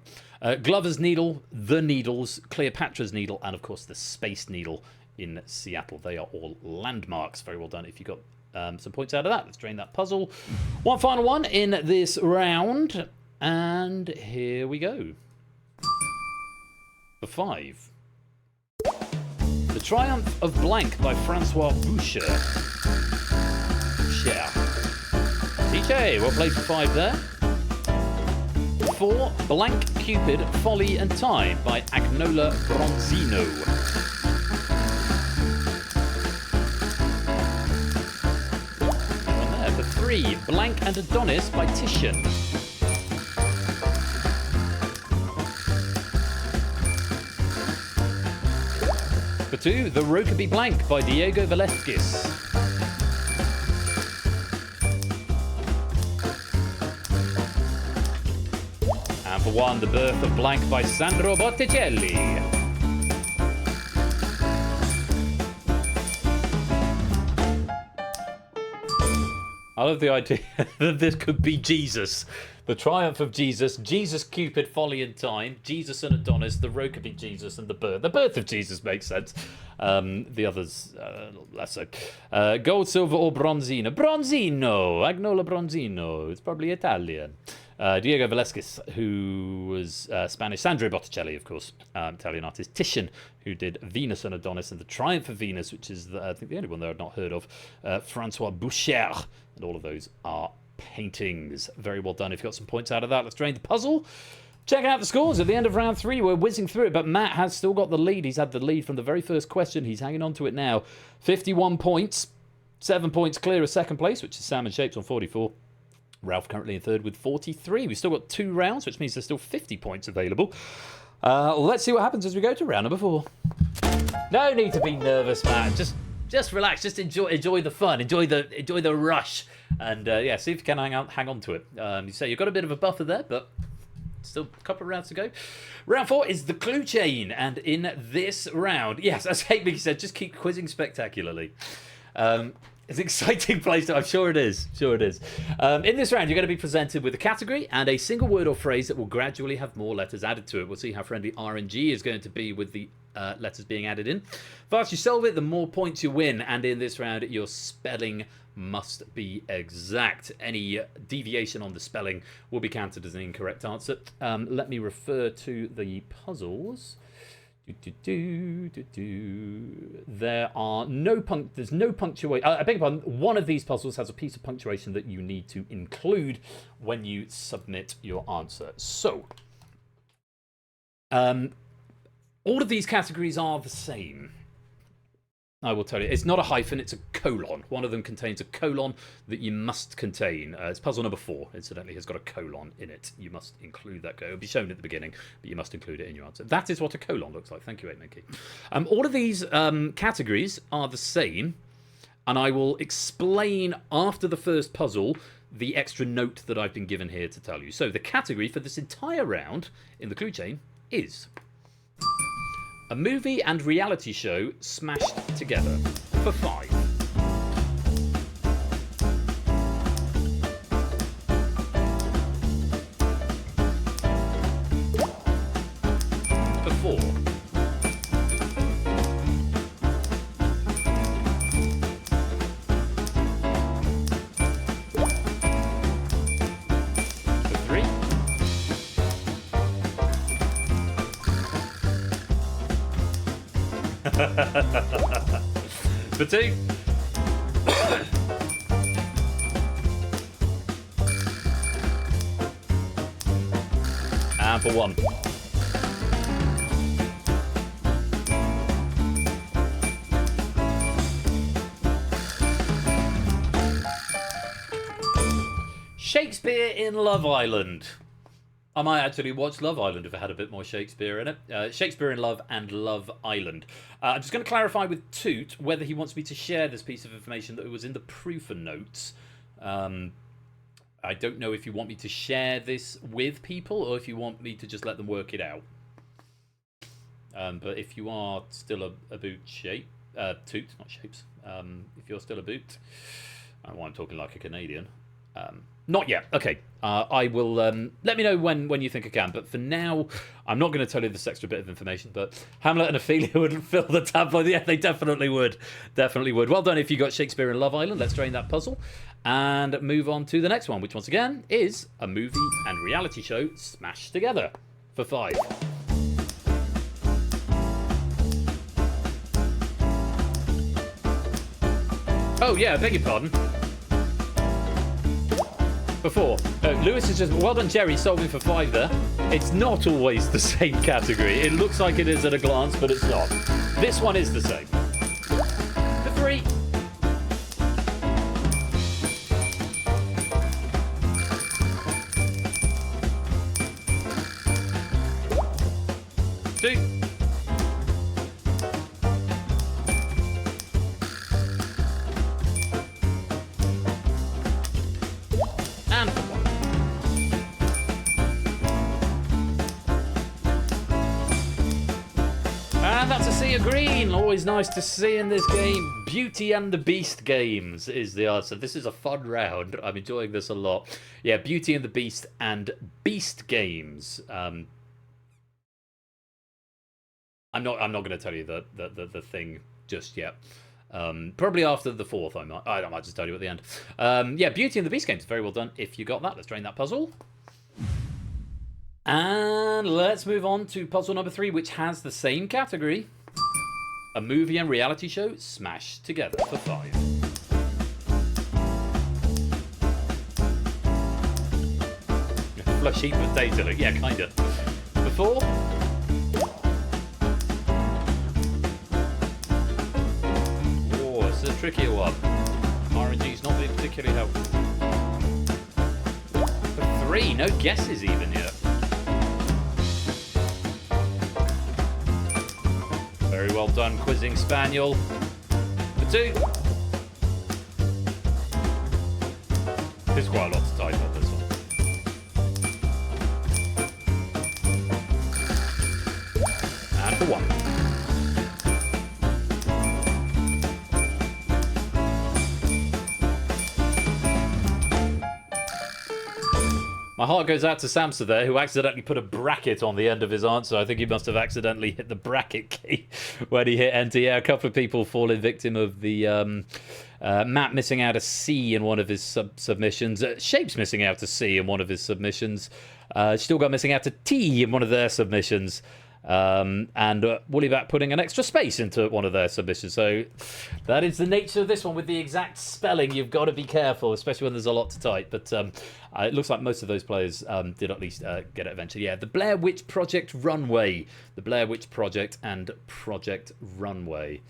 Glover's Needle, The Needles, Cleopatra's Needle, and of course the Space Needle in Seattle. They are all landmarks. Very well done if you got some points out of that. Let's drain that puzzle. One final one in this round, and here we go. For 5. The Triumph of Blank by Francois Boucher. TJ, we'll play for 5 there. 4, Blank Cupid, Folly and Time by Agnola Bronzino. And there for 3, Blank and Adonis by Titian. For 2, The Rokeby Blank by Diego Velázquez. And for 1, The Birth of Blank by Sandro Botticelli. I love the idea that this could be Jesus. The Triumph of Jesus, Jesus, Cupid, Folly and Time, Jesus and Adonis, the Rokeby Jesus, and the birth. The birth of Jesus makes sense. The others, less so. Gold, silver, or bronzino. Bronzino! Agnola Bronzino. It's probably Italian. Diego Velázquez, who was Spanish. Sandro Botticelli, of course, Italian artist. Titian, who did Venus and Adonis and the Triumph of Venus, which is, I think, the only one that I've not heard of. Francois Boucher, and all of those are paintings. Very well done. If you got some points out of that, let's drain the puzzle. Check out the scores at the end of round 3. We're whizzing through it, but Matt has still got the lead. He's had the lead from the very first question. He's hanging on to it now. 51 points. 7 points clear of second place, which is Sam and Shapes on 44. Ralph currently in third with 43. We've still got 2 rounds, which means there's still 50 points available. Let's see what happens as we go to round number 4. No need to be nervous, Matt. Just relax. Just enjoy the fun. Enjoy the rush. And yeah, see if you can hang on to it. You say you've got a bit of a buffer there, but still a couple of rounds to go. Round 4 is the clue chain, and in this round, yes, as Hate said, just keep quizzing spectacularly. It's an exciting place. I'm sure it is. In this round, you're going to be presented with a category and a single word or phrase that will gradually have more letters added to it. We'll see how friendly RNG is going to be with the letters being added in. The faster you solve it, the more points you win. And in this round, your spelling must be exact. Any deviation on the spelling will be counted as an incorrect answer. Let me refer to the puzzles. There are there's no punctuation. I beg your pardon. One of these puzzles has a piece of punctuation that you need to include when you submit your answer. So, all of these categories are the same. I will tell you. It's not a hyphen, it's a colon. One of them contains a colon that you must contain. It's puzzle number 4, incidentally, has got a colon in it. You must include that. It'll be shown at the beginning, but you must include it in your answer. That is what a colon looks like. Thank you, 8Mickey. All of these categories are the same, and I will explain after the first puzzle the extra note that I've been given here to tell you. So the category for this entire round in the clue chain is a movie and reality show smashed together for 5. For 4. For 3. For 2. And for 1. Shakespeare in Love Island. I might actually watch Love Island if it had a bit more Shakespeare in it. Shakespeare in Love and Love Island. I'm just going to clarify with Toot whether he wants me to share this piece of information that was in the proof and notes. I don't know if you want me to share this with people or if you want me to just let them work it out. But if you are still a boot shape, Toot, not Shapes. If you're still a boot, I'm talking like a Canadian. Not yet. Okay. I will let me know when you think I can. But for now, I'm not going to tell you this extra bit of information. But Hamlet and Ophelia wouldn't fill the tabloid. Yeah, they definitely would. Definitely would. Well done if you got Shakespeare in Love Island. Let's drain that puzzle and move on to the next one, which once again is a movie and reality show smashed together for 5. Oh yeah, I beg your pardon. Before. Lewis is just, well done Jerry, solving for 5 there. It's not always the same category. It looks like it is at a glance, but it's not. This one is the same. For 3. Always nice to see in this game. Beauty and the Beast games is the answer. This is a fun round. I'm enjoying this a lot. Yeah, Beauty and the Beast and Beast games. I'm not going to tell you the thing just yet. Probably after the 4th, I might just tell you at the end. Yeah, Beauty and the Beast games. Very well done. If you got that, let's drain that puzzle. And let's move on to puzzle number 3, which has the same category. A movie and reality show smashed together for 5. Flush heap potato, yeah, kinda. For 4. Oh, this is a trickier one. RNG's not being particularly helpful. For 3, no guesses even yet. Very well done, quizzing spaniel. For 2. There's quite a lot to type on this one. And for 1. My heart goes out to Samsa there, who accidentally put a bracket on the end of his answer. I think he must have accidentally hit the bracket key when he hit enter. Yeah, a couple of people falling victim of the Matt missing out a C in one of his submissions. Shapes missing out a C in one of his submissions. Still got missing out a T in one of their submissions. And Woollybat putting an extra space into one of their submissions. So that is the nature of this one. With the exact spelling, you've got to be careful, especially when there's a lot to type. But it looks like most of those players did at least get it eventually. Yeah, the Blair Witch Project Runway. The Blair Witch Project and Project Runway.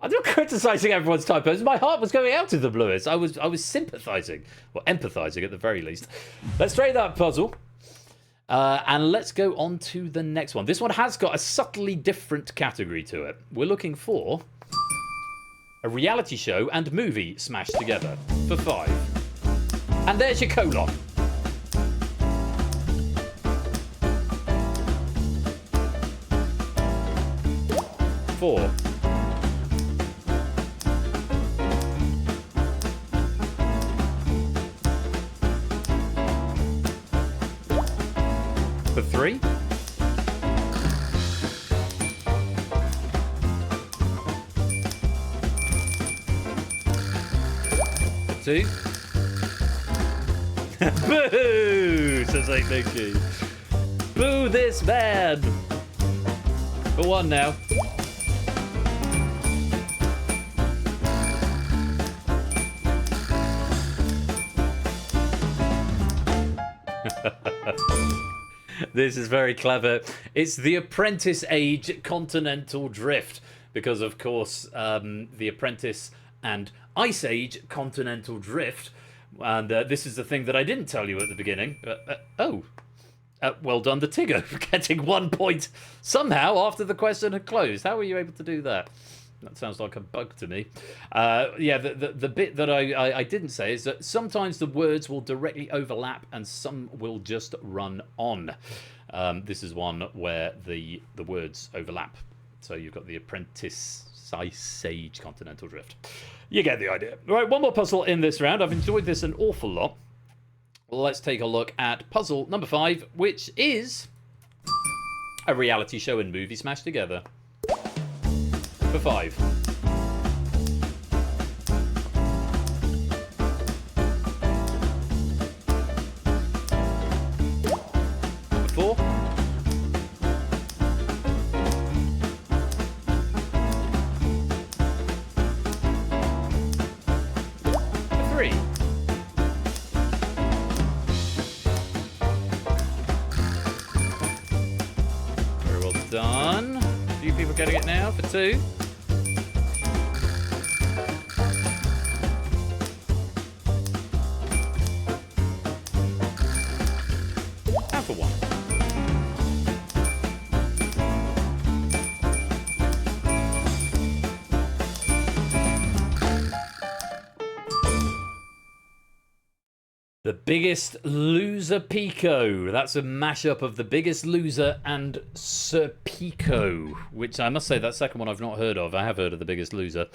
I'm not criticising everyone's typos. My heart was going out to the Blues. I was sympathising, or empathising at the very least. Let's trade that puzzle. And let's go on to the next one. This one has got a subtly different category to it. We're looking for a reality show and movie smashed together for 5. And there's your colon. Four. For 3. For 2. Boo! Says like Nikki. Boo this man! For 1 now. This is very clever. It's the Apprentice Age Continental Drift. Because, of course, the Apprentice and Ice Age Continental Drift. And this is the thing that I didn't tell you at the beginning. Well done, the Tigger, for getting 1 point somehow after the question had closed. How were you able to do that? That sounds like a bug to me. Yeah, the bit that I didn't say is that sometimes the words will directly overlap and some will just run on. This is one where the words overlap. So you've got the Apprentice Sage Continental Drift. You get the idea. Right, one more puzzle in this round. I've enjoyed this an awful lot. Let's take a look at puzzle number 5, which is a reality show and movie smashed together. For 5. For 4. For 3. Very well done. A few people getting it now. For 2. For 1. The Biggest Loser Pico. That's a mashup of The Biggest Loser and Sir Pico, which I must say, that second one I've not heard of. I have heard of The Biggest Loser.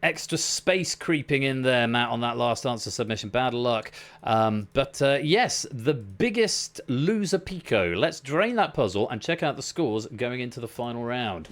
Extra space creeping in there, Matt, on that last answer submission. Bad luck. But yes, The Biggest Loser Pico. Let's drain that puzzle and check out the scores going into the final round.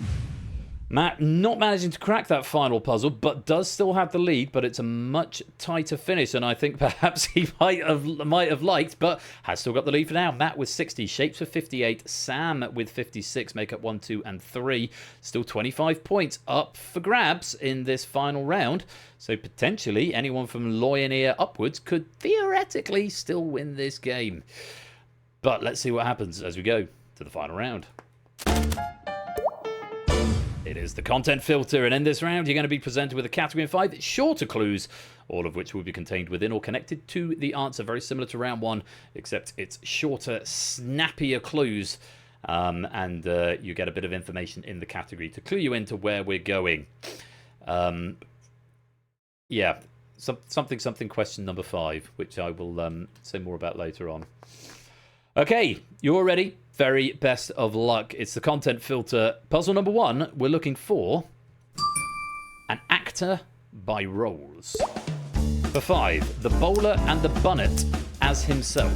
Matt not managing to crack that final puzzle, but does still have the lead, but it's a much tighter finish, and I think perhaps he might have liked, but has still got the lead for now. Matt with 60, Shapes with 58, Sam with 56, make up 1, 2, and 3. Still 25 points up for grabs in this final round, so potentially anyone from Loyanier upwards could theoretically still win this game. But let's see what happens as we go to the final round. It is the content filter, and in this round you're going to be presented with a category of 5 shorter clues, all of which will be contained within or connected to the answer, very similar to round 1, except it's shorter, snappier clues, and you get a bit of information in the category to clue you into where we're going. Yeah, something question number 5, which I will say more about later on. Okay, you're ready. Very best of luck. It's the content filter. Puzzle number 1, we're looking for an actor by roles. For 5, the bowler and the bunnet as himself.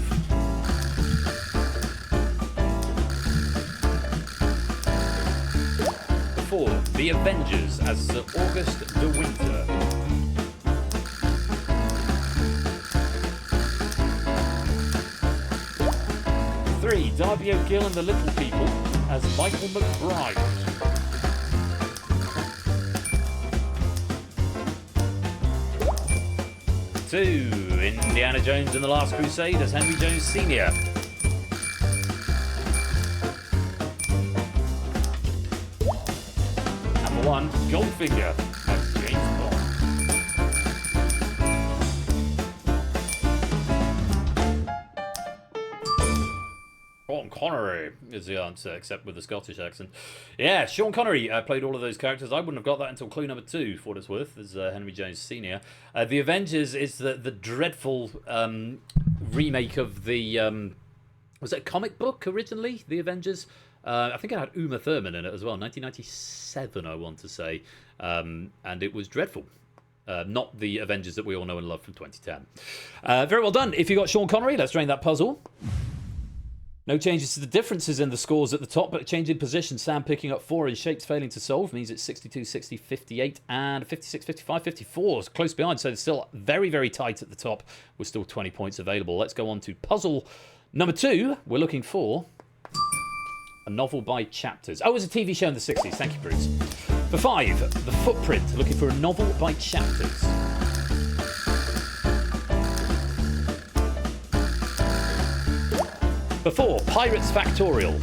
For 4, the Avengers as Sir August de Winter. 3, Darby O'Gill and the Little People as Michael McBride. 2, Indiana Jones and the Last Crusade as Henry Jones Sr. 1, Goldfinger as James Bond. Sean Connery is the answer, except with the Scottish accent. Yeah, Sean Connery played all of those characters. I wouldn't have got that until clue number 2, for what it's worth, as Henry Jones Sr. The Avengers is the dreadful remake of the... was it a comic book originally, The Avengers? I think it had Uma Thurman in it as well, 1997, I want to say. And it was dreadful. Not the Avengers that we all know and love from 2010. Very well done. If you got Sean Connery, let's drain that puzzle. No changes to the differences in the scores at the top, but a change in position. Sam picking up 4 and Shapes failing to solve means it's 62, 60, 58, and 56, 55, 54. It's close behind, so it's still very, very tight at the top with still 20 points available. Let's go on to puzzle number 2. We're looking for a novel by chapters. Oh, it was a TV show in the 60s. Thank you, Bruce. For 5, The Footprint. Looking for a novel by chapters. For 4, Pirates Factorial.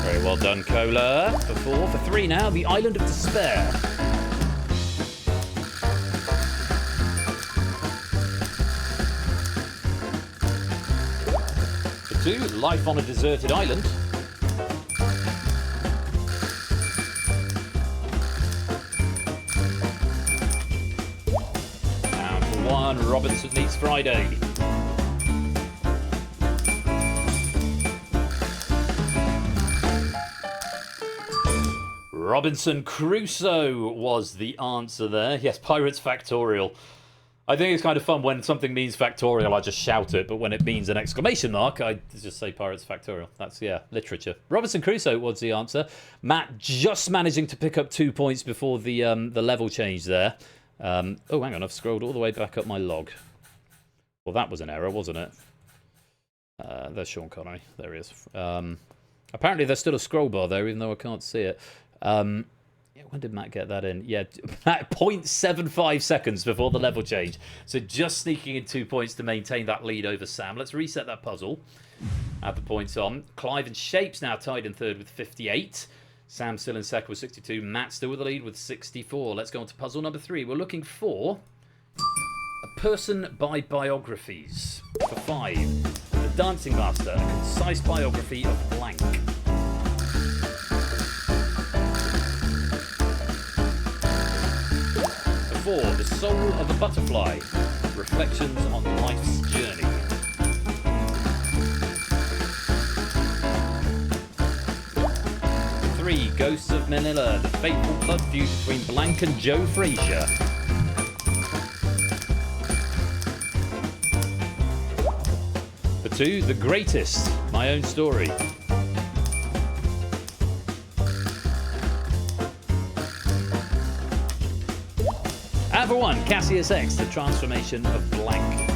Very well done, Cola. For 4. For 3 now, The Island of Despair. For 2, Life on a Deserted Island. Robinson Meets Friday. Robinson Crusoe was the answer there. Yes, Pirates Factorial. I think it's kind of fun when something means factorial, I just shout it, but when it means an exclamation mark, I just say Pirates Factorial. That's, yeah, literature. Robinson Crusoe was the answer. Matt just managing to pick up 2 points before the level change there. Oh, hang on, I've scrolled all the way back up my log. Well, that was an error, wasn't it? There's Sean Connery. There he is. Apparently, there's still a scroll bar there, even though I can't see it. Yeah, when did Matt get that in? Yeah, 0.75 seconds before the level change. So just sneaking in 2 points to maintain that lead over Sam. Let's reset that puzzle. Add the points on. Clive and Shapes now tied in third with 58. Sam still in second with 62. Matt still with the lead with 64. Let's go on to puzzle number 3. We're looking for a person by biographies. For 5, The Dancing Master, a concise biography of blank. For 4, The Soul of a Butterfly, reflections on life's journey. 3, Ghosts of Manila, the fateful blood feud between Blank and Joe Frazier. For 2, The Greatest, my own story. And for 1, Cassius X, the transformation of blank.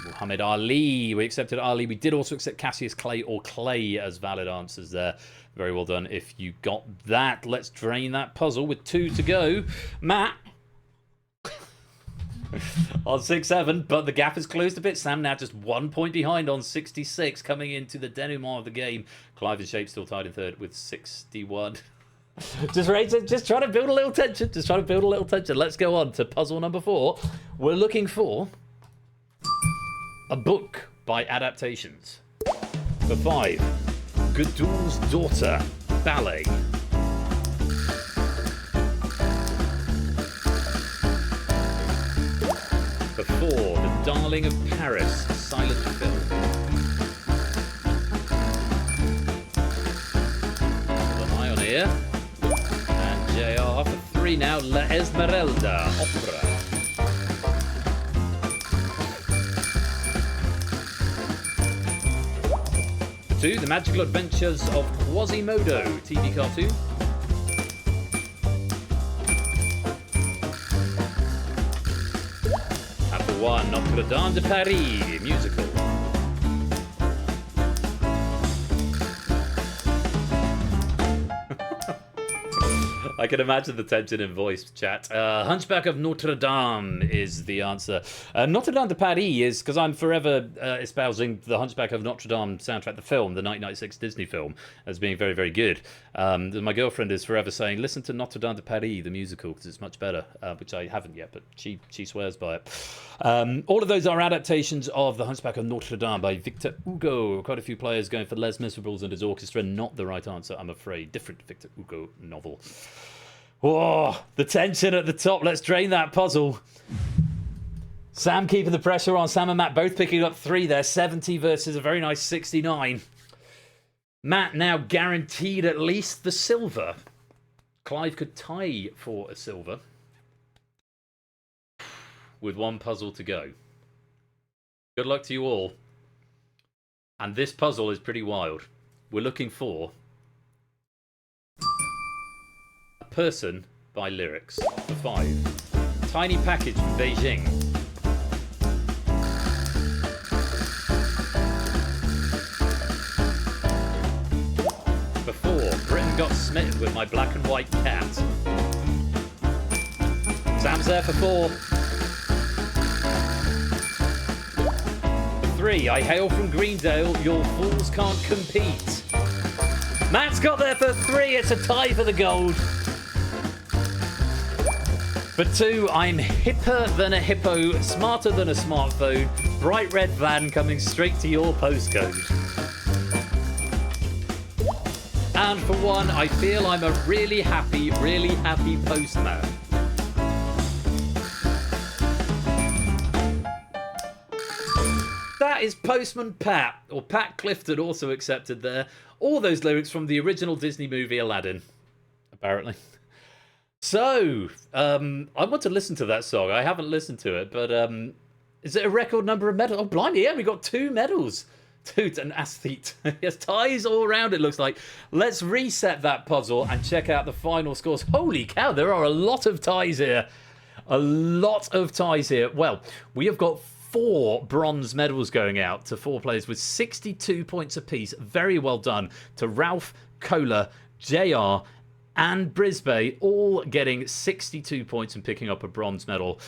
Muhammad Ali. We accepted Ali. We did also accept Cassius Clay or Clay as valid answers there. Very well done if you got that. Let's drain that puzzle with 2 to go. Matt on 6-7, but the gap has closed a bit. Sam now just 1 point behind on 66, coming into the denouement of the game. Clive and Shape still tied in third with 61. Just trying to build a little tension. Just trying to build a little tension. Let's go on to puzzle number 4. We're looking for a book by adaptations. For 5, Gudul's Daughter, ballet. For 4, The Darling of Paris, silent film. The eye on here. And JR for 3 now, La Esmeralda, opera. For 2, The Magical Adventures of Quasimodo, TV cartoon. And for 1, Notre Dame de Paris, musical. I can imagine the tension in voice chat. Hunchback of Notre Dame is the answer. Notre Dame de Paris is because I'm forever espousing the Hunchback of Notre Dame soundtrack, the film, the 1996 Disney film, as being very, very good. My girlfriend is forever saying, listen to Notre Dame de Paris, the musical, because it's much better, which I haven't yet, but she swears by it. All of those are adaptations of The Hunchback of Notre Dame by Victor Hugo. Quite a few players going for Les Miserables and his orchestra. Not the right answer, I'm afraid. Different Victor Hugo novel. Whoa, the tension at the top. Let's drain that puzzle. Sam keeping the pressure on. Sam and Matt both picking up 3 there. 70 versus a very nice 69. Matt now guaranteed at least the silver. Clive could tie for a silver with 1 puzzle to go. Good luck to you all. And this puzzle is pretty wild. We're looking for Person by lyrics. For 5, Tiny Package from Beijing. For 4, Britain Got Smitten with My Black and White Cat. Sam's there for 4. For 3, I Hail from Greendale, Your Fools Can't Compete. Matt's got there for 3, it's a tie for the gold. For 2, I'm hipper than a hippo, smarter than a smartphone, bright red van coming straight to your postcode. And for 1, I feel I'm a really happy postman. That is Postman Pat, or Pat Clifton, also accepted there. All those lyrics from the original Disney movie Aladdin, apparently. So, I want to listen to that song. I haven't listened to it, but is it a record number of medals? Oh, blimey, yeah, we got 2 medals. Toot and aesthete. Yes, ties all around, it looks like. Let's reset that puzzle and check out the final scores. Holy cow, there are a lot of ties here. A lot of ties here. Well, we have got 4 bronze medals going out to 4 players with 62 points apiece. Very well done to Ralph, Kohler, JR, and Brisbane, all getting 62 points and picking up a bronze medal.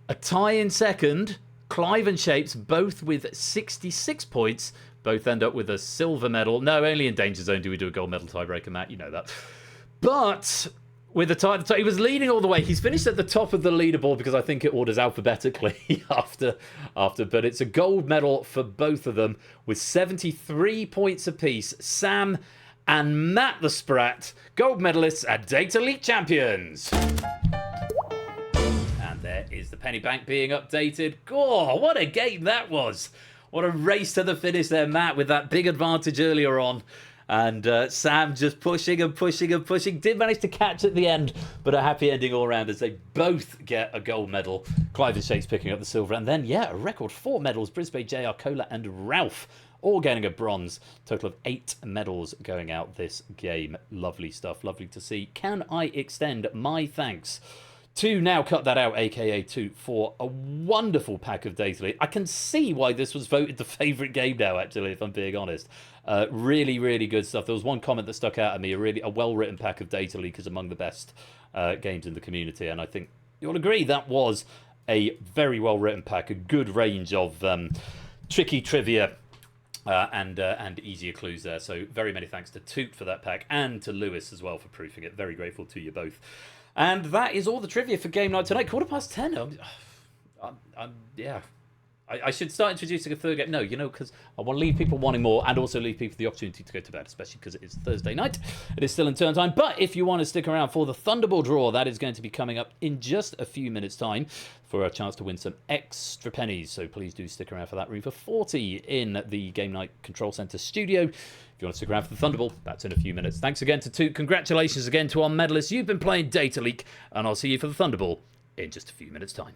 A tie in second, Clive and Shapes, both with 66 points. Both end up with a silver medal. No, only in Danger Zone do we do a gold medal tiebreaker, Matt. You know that. But with the tie, he was leading all the way. He's finished at the top of the leaderboard because I think it orders alphabetically after. But it's a gold medal for both of them with 73 points apiece. Sam and Matt the Sprat, gold medalists at Data Elite Champions. And there is the penny bank being updated. Oh, what a game that was. What a race to the finish there, Matt, with that big advantage earlier on. And Sam just pushing and pushing and pushing. Did manage to catch at the end, but a happy ending all round as they both get a gold medal. Clive and Shakes picking up the silver. And then, yeah, a record 4 medals. Brisbane, JR, Cola and Ralph all getting a bronze. Total of 8 medals going out this game. Lovely stuff. Lovely to see. Can I extend my thanks to Now Cut That Out, aka 2, for a wonderful pack of Data League. I can see why this was voted the favourite game now, actually, if I'm being honest. Really, really good stuff. There was one comment that stuck out at me. A well-written pack of Data League is among the best games in the community, and I think you'll agree that was a very well-written pack, a good range of tricky trivia and easier clues there. So very many thanks to Toot for that pack, and to Lewis as well for proofing it. Very grateful to you both. And that is all the trivia for game night tonight. 10:15. Yeah. I should start introducing a third game. No, because I want to leave people wanting more and also leave people the opportunity to go to bed, especially because it is Thursday night. It is still in turn time. But if you want to stick around for the Thunderball draw, that is going to be coming up in just a few minutes' time for a chance to win some extra pennies. So please do stick around for that. Room for 40 in the Game Night Control Centre studio. If you want to stick around for the Thunderball, that's in a few minutes. Thanks again to Toot. Congratulations again to our medalists. You've been playing Data Leak, and I'll see you for the Thunderball in just a few minutes' time.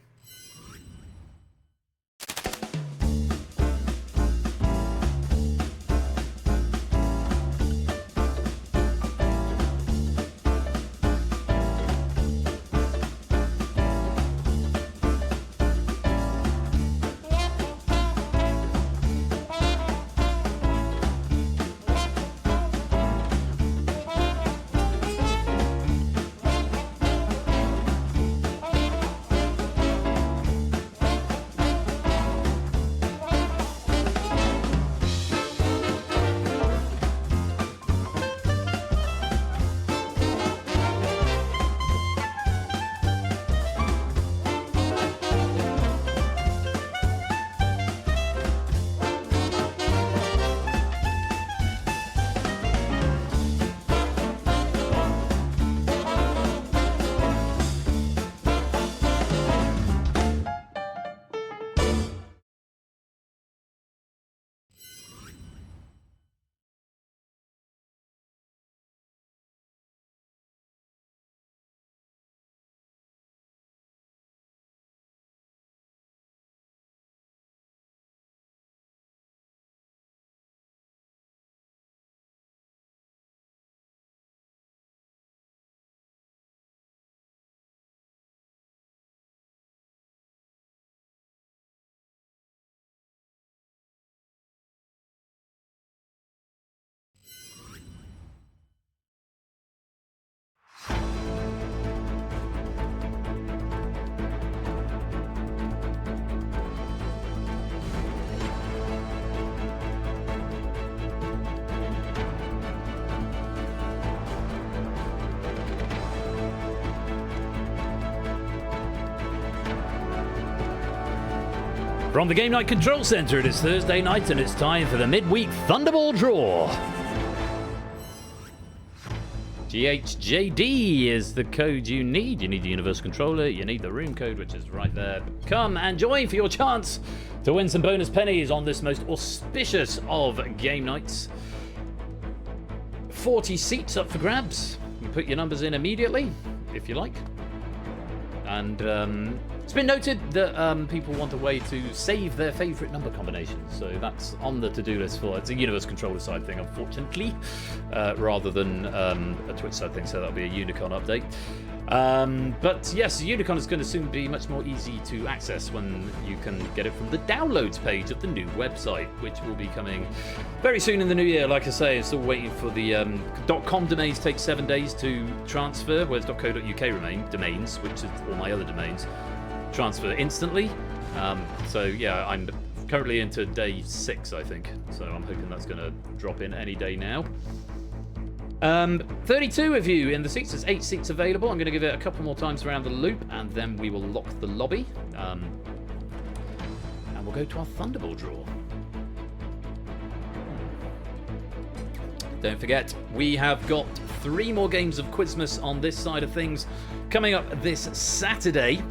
From the Game Night Control Centre, it is Thursday night and it's time for the midweek Thunderball draw. GHJD is the code you need. You need the Universal Controller, you need the room code, which is right there. Come and join for your chance to win some bonus pennies on this most auspicious of game nights. 40 seats up for grabs. You put your numbers in immediately, if you like. And it's been noted that people want a way to save their favourite number combinations, so that's on the to-do list for it's a Universal Controller side thing, unfortunately, rather than a Twitch side thing. So that'll be a Unicon update. But yes, Unicon is going to soon be much more easy to access when you can get it from the downloads page of the new website, which will be coming very soon in the new year. Like I say, still waiting for the .com domains. Take 7 days to transfer, whereas .co.uk domains, which is all my other domains, transfer instantly. So yeah, I'm currently into day 6, I think, so I'm hoping that's going to drop in any day now. 32 of you in the seats. There's 8 seats available. I'm going to give it a couple more times around the loop, and then we will lock the lobby. And we'll go to our Thunderball draw. Don't forget, we have got 3 more games of Quizmas on this side of things coming up this Saturday,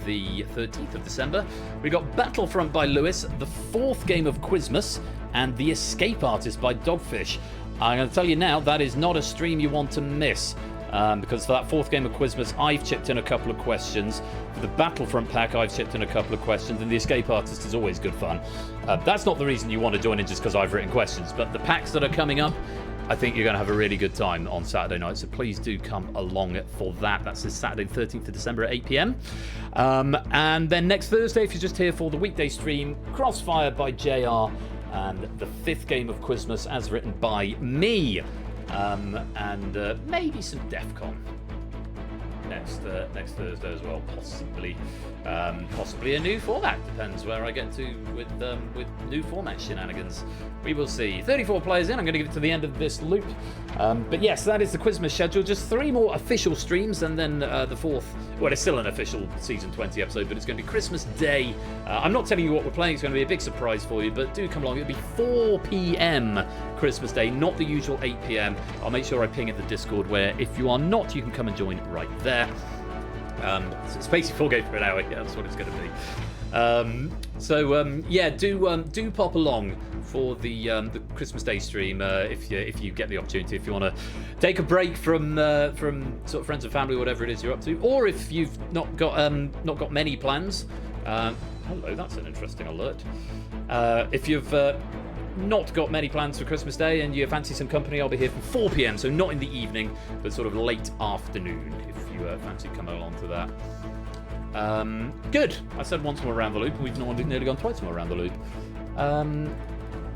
the 13th of December. We've got Battlefront by Lewis, the 4th game of Quizmas, and The Escape Artist by Dogfish. I'm going to tell you now, that is not a stream you want to miss. Because for that 4th game of Quizmas, I've chipped in a couple of questions. For the Battlefront pack, I've chipped in a couple of questions. And The Escape Artist is always good fun. That's not the reason you want to join in just because I've written questions. But the packs that are coming up, I think you're going to have a really good time on Saturday night. So please do come along for that. That's this Saturday, 13th of December at 8 p.m. And then next Thursday, if you're just here for the weekday stream, Crossfire by JR. And the 5th game of Quizmas as written by me. And maybe some DEFCON next Thursday as well, possibly a new format. Depends where I get to with new format shenanigans. We will see. 34 players in. I'm going to give it to the end of this loop. But yes, that is the Quizmas schedule. Just 3 more official streams, and then the 4th. Well, it's still an official season 20 episode, but it's going to be Christmas Day. I'm not telling you what we're playing. It's going to be a big surprise for you, but do come along. It'll be 4 p.m. Christmas Day, not the usual 8 p.m. I'll make sure I ping at the Discord where, if you are not, you can come and join right there. So it's basically 4 games per hour. Yeah, that's what it's going to be. Yeah, do pop along for the Christmas Day stream if you get the opportunity. If you want to take a break from sort of friends and family, whatever it is you're up to, or if you've not got many plans. Hello, that's an interesting alert. If you've not got many plans for Christmas Day and you fancy some company, I'll be here from 4 p.m. So not in the evening, but sort of late afternoon. If you fancy coming along to that. Good. I said once more around the loop, and we've nearly gone twice more around the loop.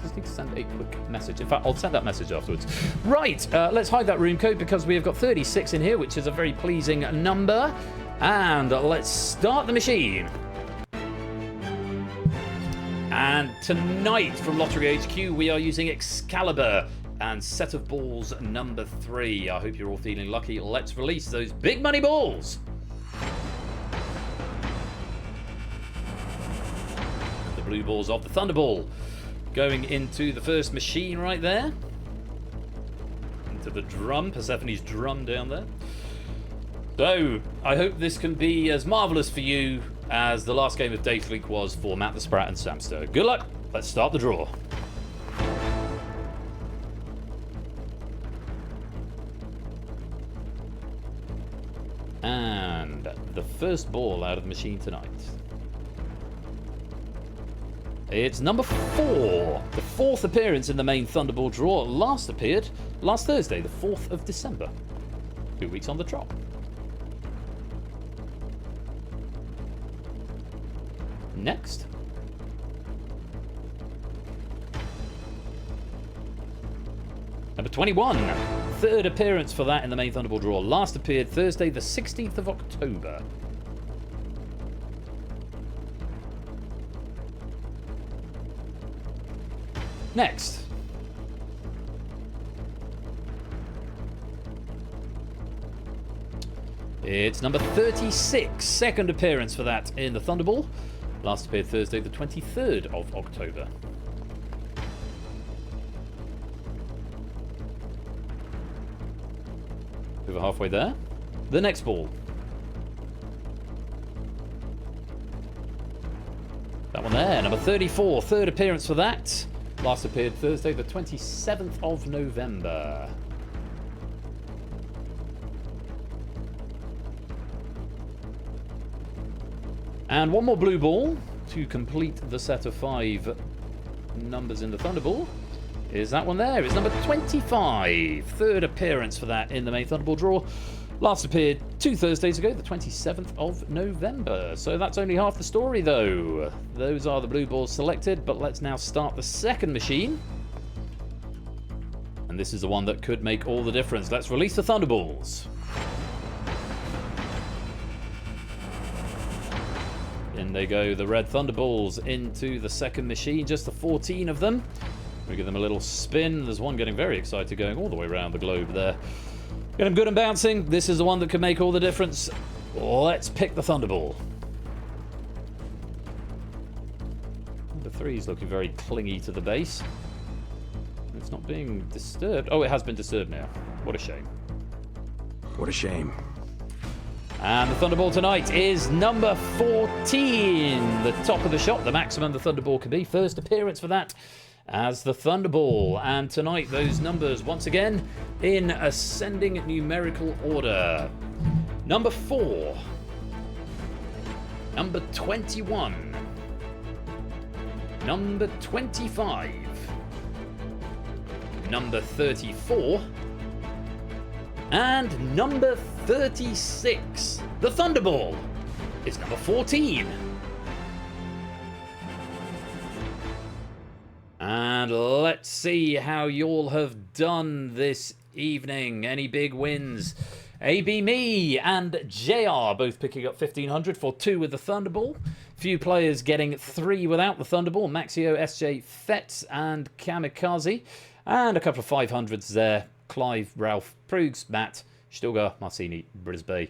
Just need to send a quick message. In fact, I'll send that message afterwards. Right, let's hide that room code because we have got 36 in here, which is a very pleasing number. And let's start the machine. And tonight from Lottery HQ, we are using Excalibur and Set of Balls number 3. I hope you're all feeling lucky. Let's release those big money balls. The blue balls of the Thunderball going into the first machine right there. Into the drum, Persephone's drum down there. So, I hope this can be as marvellous for you as the last game of Data League was for Matt the Sprat and Samster. Good luck. Let's start the draw. And the first ball out of the machine tonight. It's number 4. The 4th appearance in the main Thunderball draw. Last appeared last Thursday, the 4th of December. 2 weeks on the trot. Next. Number 21. 3rd appearance for that in the main Thunderball draw. Last appeared Thursday, the 16th of October. Next. It's number 36. 2nd appearance for that in the Thunderball. Last appeared Thursday, the 23rd of October. Over halfway there. The next ball. That one there, number 34. 3rd appearance for that. Last appeared Thursday, the 27th of November. And one more blue ball to complete the set of 5 numbers in the Thunderball. Is that one there? It's number 25. 3rd appearance for that in the main Thunderball draw. Last appeared 2 Thursdays ago, the 27th of November. So that's only half the story, though. Those are the blue balls selected, but let's now start the second machine. And this is the one that could make all the difference. Let's release the Thunderballs. In they go, the red Thunderballs into the second machine. Just the 14 of them. We give them a little spin. There's one getting very excited going all the way around the globe there. Get them good and bouncing. This is the one that can make all the difference. Let's pick the Thunderball. Number 3 is looking very clingy to the base. It's not being disturbed. Oh, it has been disturbed now. What a shame. What a shame. And the Thunderball tonight is number 14. The top of the shop, the maximum the Thunderball can be. First appearance for that as the Thunderball. And tonight, those numbers, once again, in ascending numerical order. Number 4. Number 21. Number 25. Number 34. And number 36. The Thunderball is number 14. And let's see how y'all have done this evening. Any big wins? AB Me and JR both picking up 1,500 for 2 with the Thunderball. Few players getting 3 without the Thunderball. Maxio, SJ, Fetz and Kamikaze. And a couple of 500s there. Clive, Ralph, Prugs, Matt, Stilgar, Marcini, Brisbane.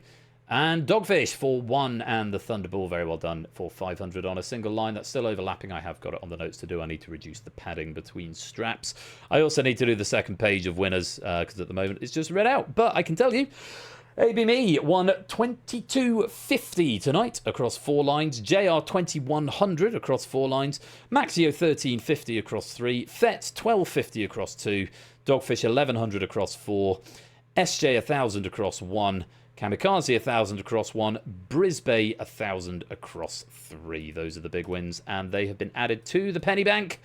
And Dogfish for 1 and the Thunderball. Very well done for 500 on a single line. That's still overlapping. I have got it on the notes to do. I need to reduce the padding between straps. I also need to do the second page of winners because at the moment it's just read out. But I can tell you, AB Me won 2250 tonight across 4 lines. JR 2100 across 4 lines. Maxio 1350 across 3. Fetz 1250 across 2. Dogfish 1100 across 4. SJ 1000 across 1. Kamikaze 1000 across 1. Brisbane 1000 across 3. Those are the big wins, and they have been added to the penny bank.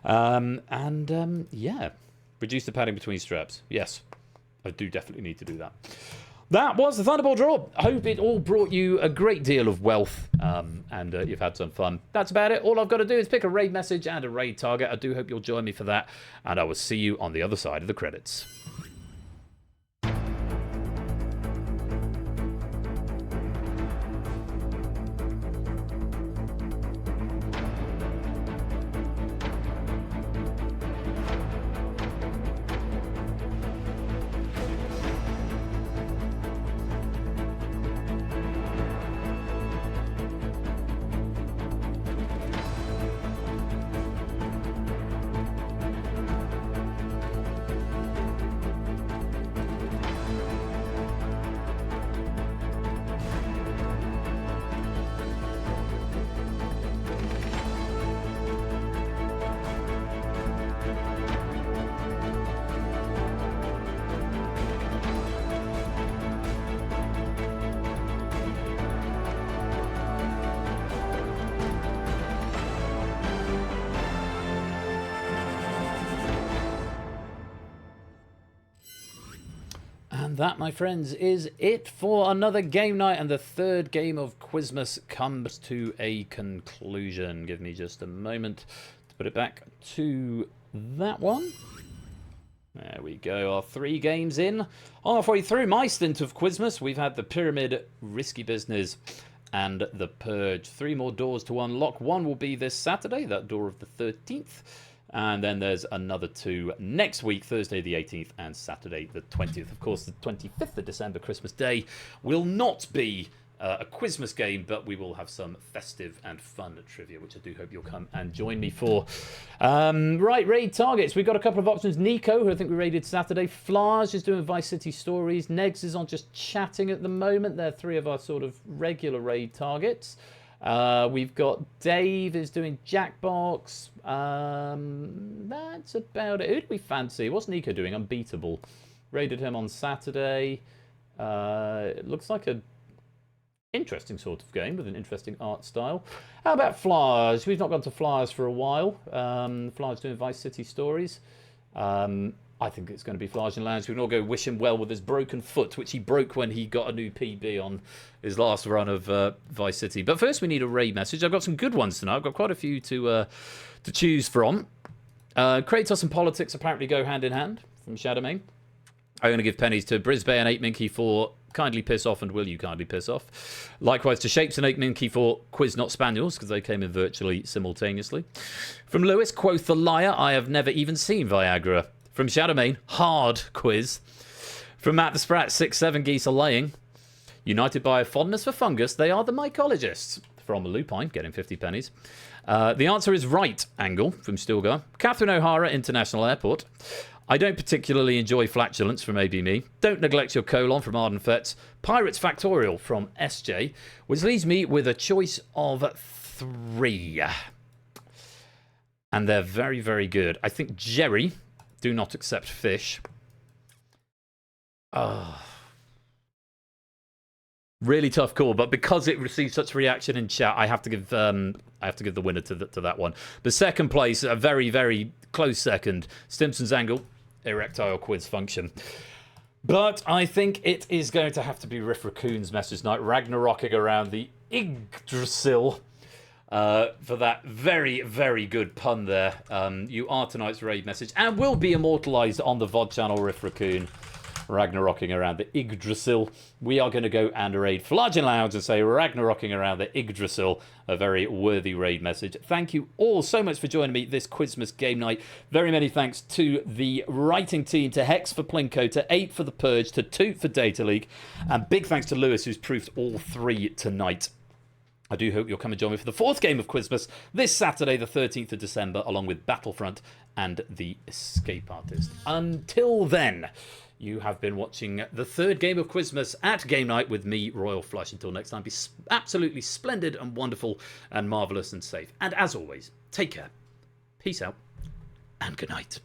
Yeah, reduce the padding between straps. Yes, I do definitely need to do that. That was the Thunderball draw. I hope it all brought you a great deal of wealth and you've had some fun. That's about it. All I've got to do is pick a raid message and a raid target. I do hope you'll join me for that, and I will see you on the other side of the credits. And that, my friends, is it for another game night, and the third game of Quizmas comes to a conclusion. Give me just a moment to put it back to that one. There we go, our 3 games in. Halfway through my stint of Quizmas, we've had the Pyramid, Risky Business, and the Purge. 3 more doors to unlock. One will be this Saturday, that door of the 13th. And then there's another 2 next week, Thursday the 18th and Saturday the 20th. Of course, the 25th of December, Christmas Day, will not be a Quizmas game, but we will have some festive and fun trivia, which I do hope you'll come and join me for. Right, raid targets. We've got a couple of options. Nico, who I think we raided Saturday. Flars is doing Vice City Stories. Negs is on just chatting at the moment. They're 3 of our sort of regular raid targets. We've got Dave is doing Jackbox. That's about it. Who do we fancy? What's Nico doing? Unbeatable. Raided him on Saturday. It looks like a interesting sort of game with an interesting art style. How about Flars? We've not gone to Flars for a while. Flars doing Vice City Stories. I think it's going to be Flars and Lounge. We can all go wish him well with his broken foot, which he broke when he got a new PB on his last run of Vice City. But first, we need a raid message. I've got some good ones tonight. I've got quite a few to choose from. Kratos and politics apparently go hand in hand from Shadowmane. I'm going to give pennies to Brisbane and 8 Minky for Kindly Piss Off and Will You Kindly Piss Off. Likewise to Shapes and 8 Minky for Quiz Not Spaniels, because they came in virtually simultaneously. From Lewis, quoth the liar, I have never even seen Viagra. From Shadowmane, hard quiz. From Matt the Sprat, 6-7 geese are laying. United by a fondness for fungus, they are the mycologists. From Lupine, getting 50 pennies. The answer is right, Angle, from Stilgar. Catherine O'Hara, International Airport. I don't particularly enjoy flatulence, from AB Me. Don't neglect your colon, from Arden Fetz. Pirates Factorial, from SJ. Which leaves me with a choice of 3. and they're very, very good. I think Jerry, do not accept fish. Really tough call, but because it received such reaction in chat, I have to give the winner to that one. The second place, a very, very close second, Stimson's Angle, erectile quiz function. But I think it is going to have to be Riff Raccoon's message night, Ragnarocking around the Yggdrasil, for that very, very good pun there. You are tonight's raid message and will be immortalised on the VOD channel, Riff Raccoon. Ragnarocking around the Yggdrasil. We are going to go and raid Fludge and Lounge and say Ragnarocking around the Yggdrasil. A very worthy raid message. Thank you all so much for joining me this Quizmas game night. Very many thanks to the writing team, to Hex for Plinko, to 8 for The Purge, to Toot for Data Leak, and big thanks to Lewis, who's proofed all 3 tonight. I do hope you'll come and join me for the 4th game of Quizmas this Saturday, the 13th of December, along with Battlefront and The Escape Artist. Until then, you have been watching the 3rd game of Quizmas at Game Night with me, Royal Flush. Until next time, be absolutely splendid and wonderful and marvellous and safe. And as always, take care, peace out, and good night.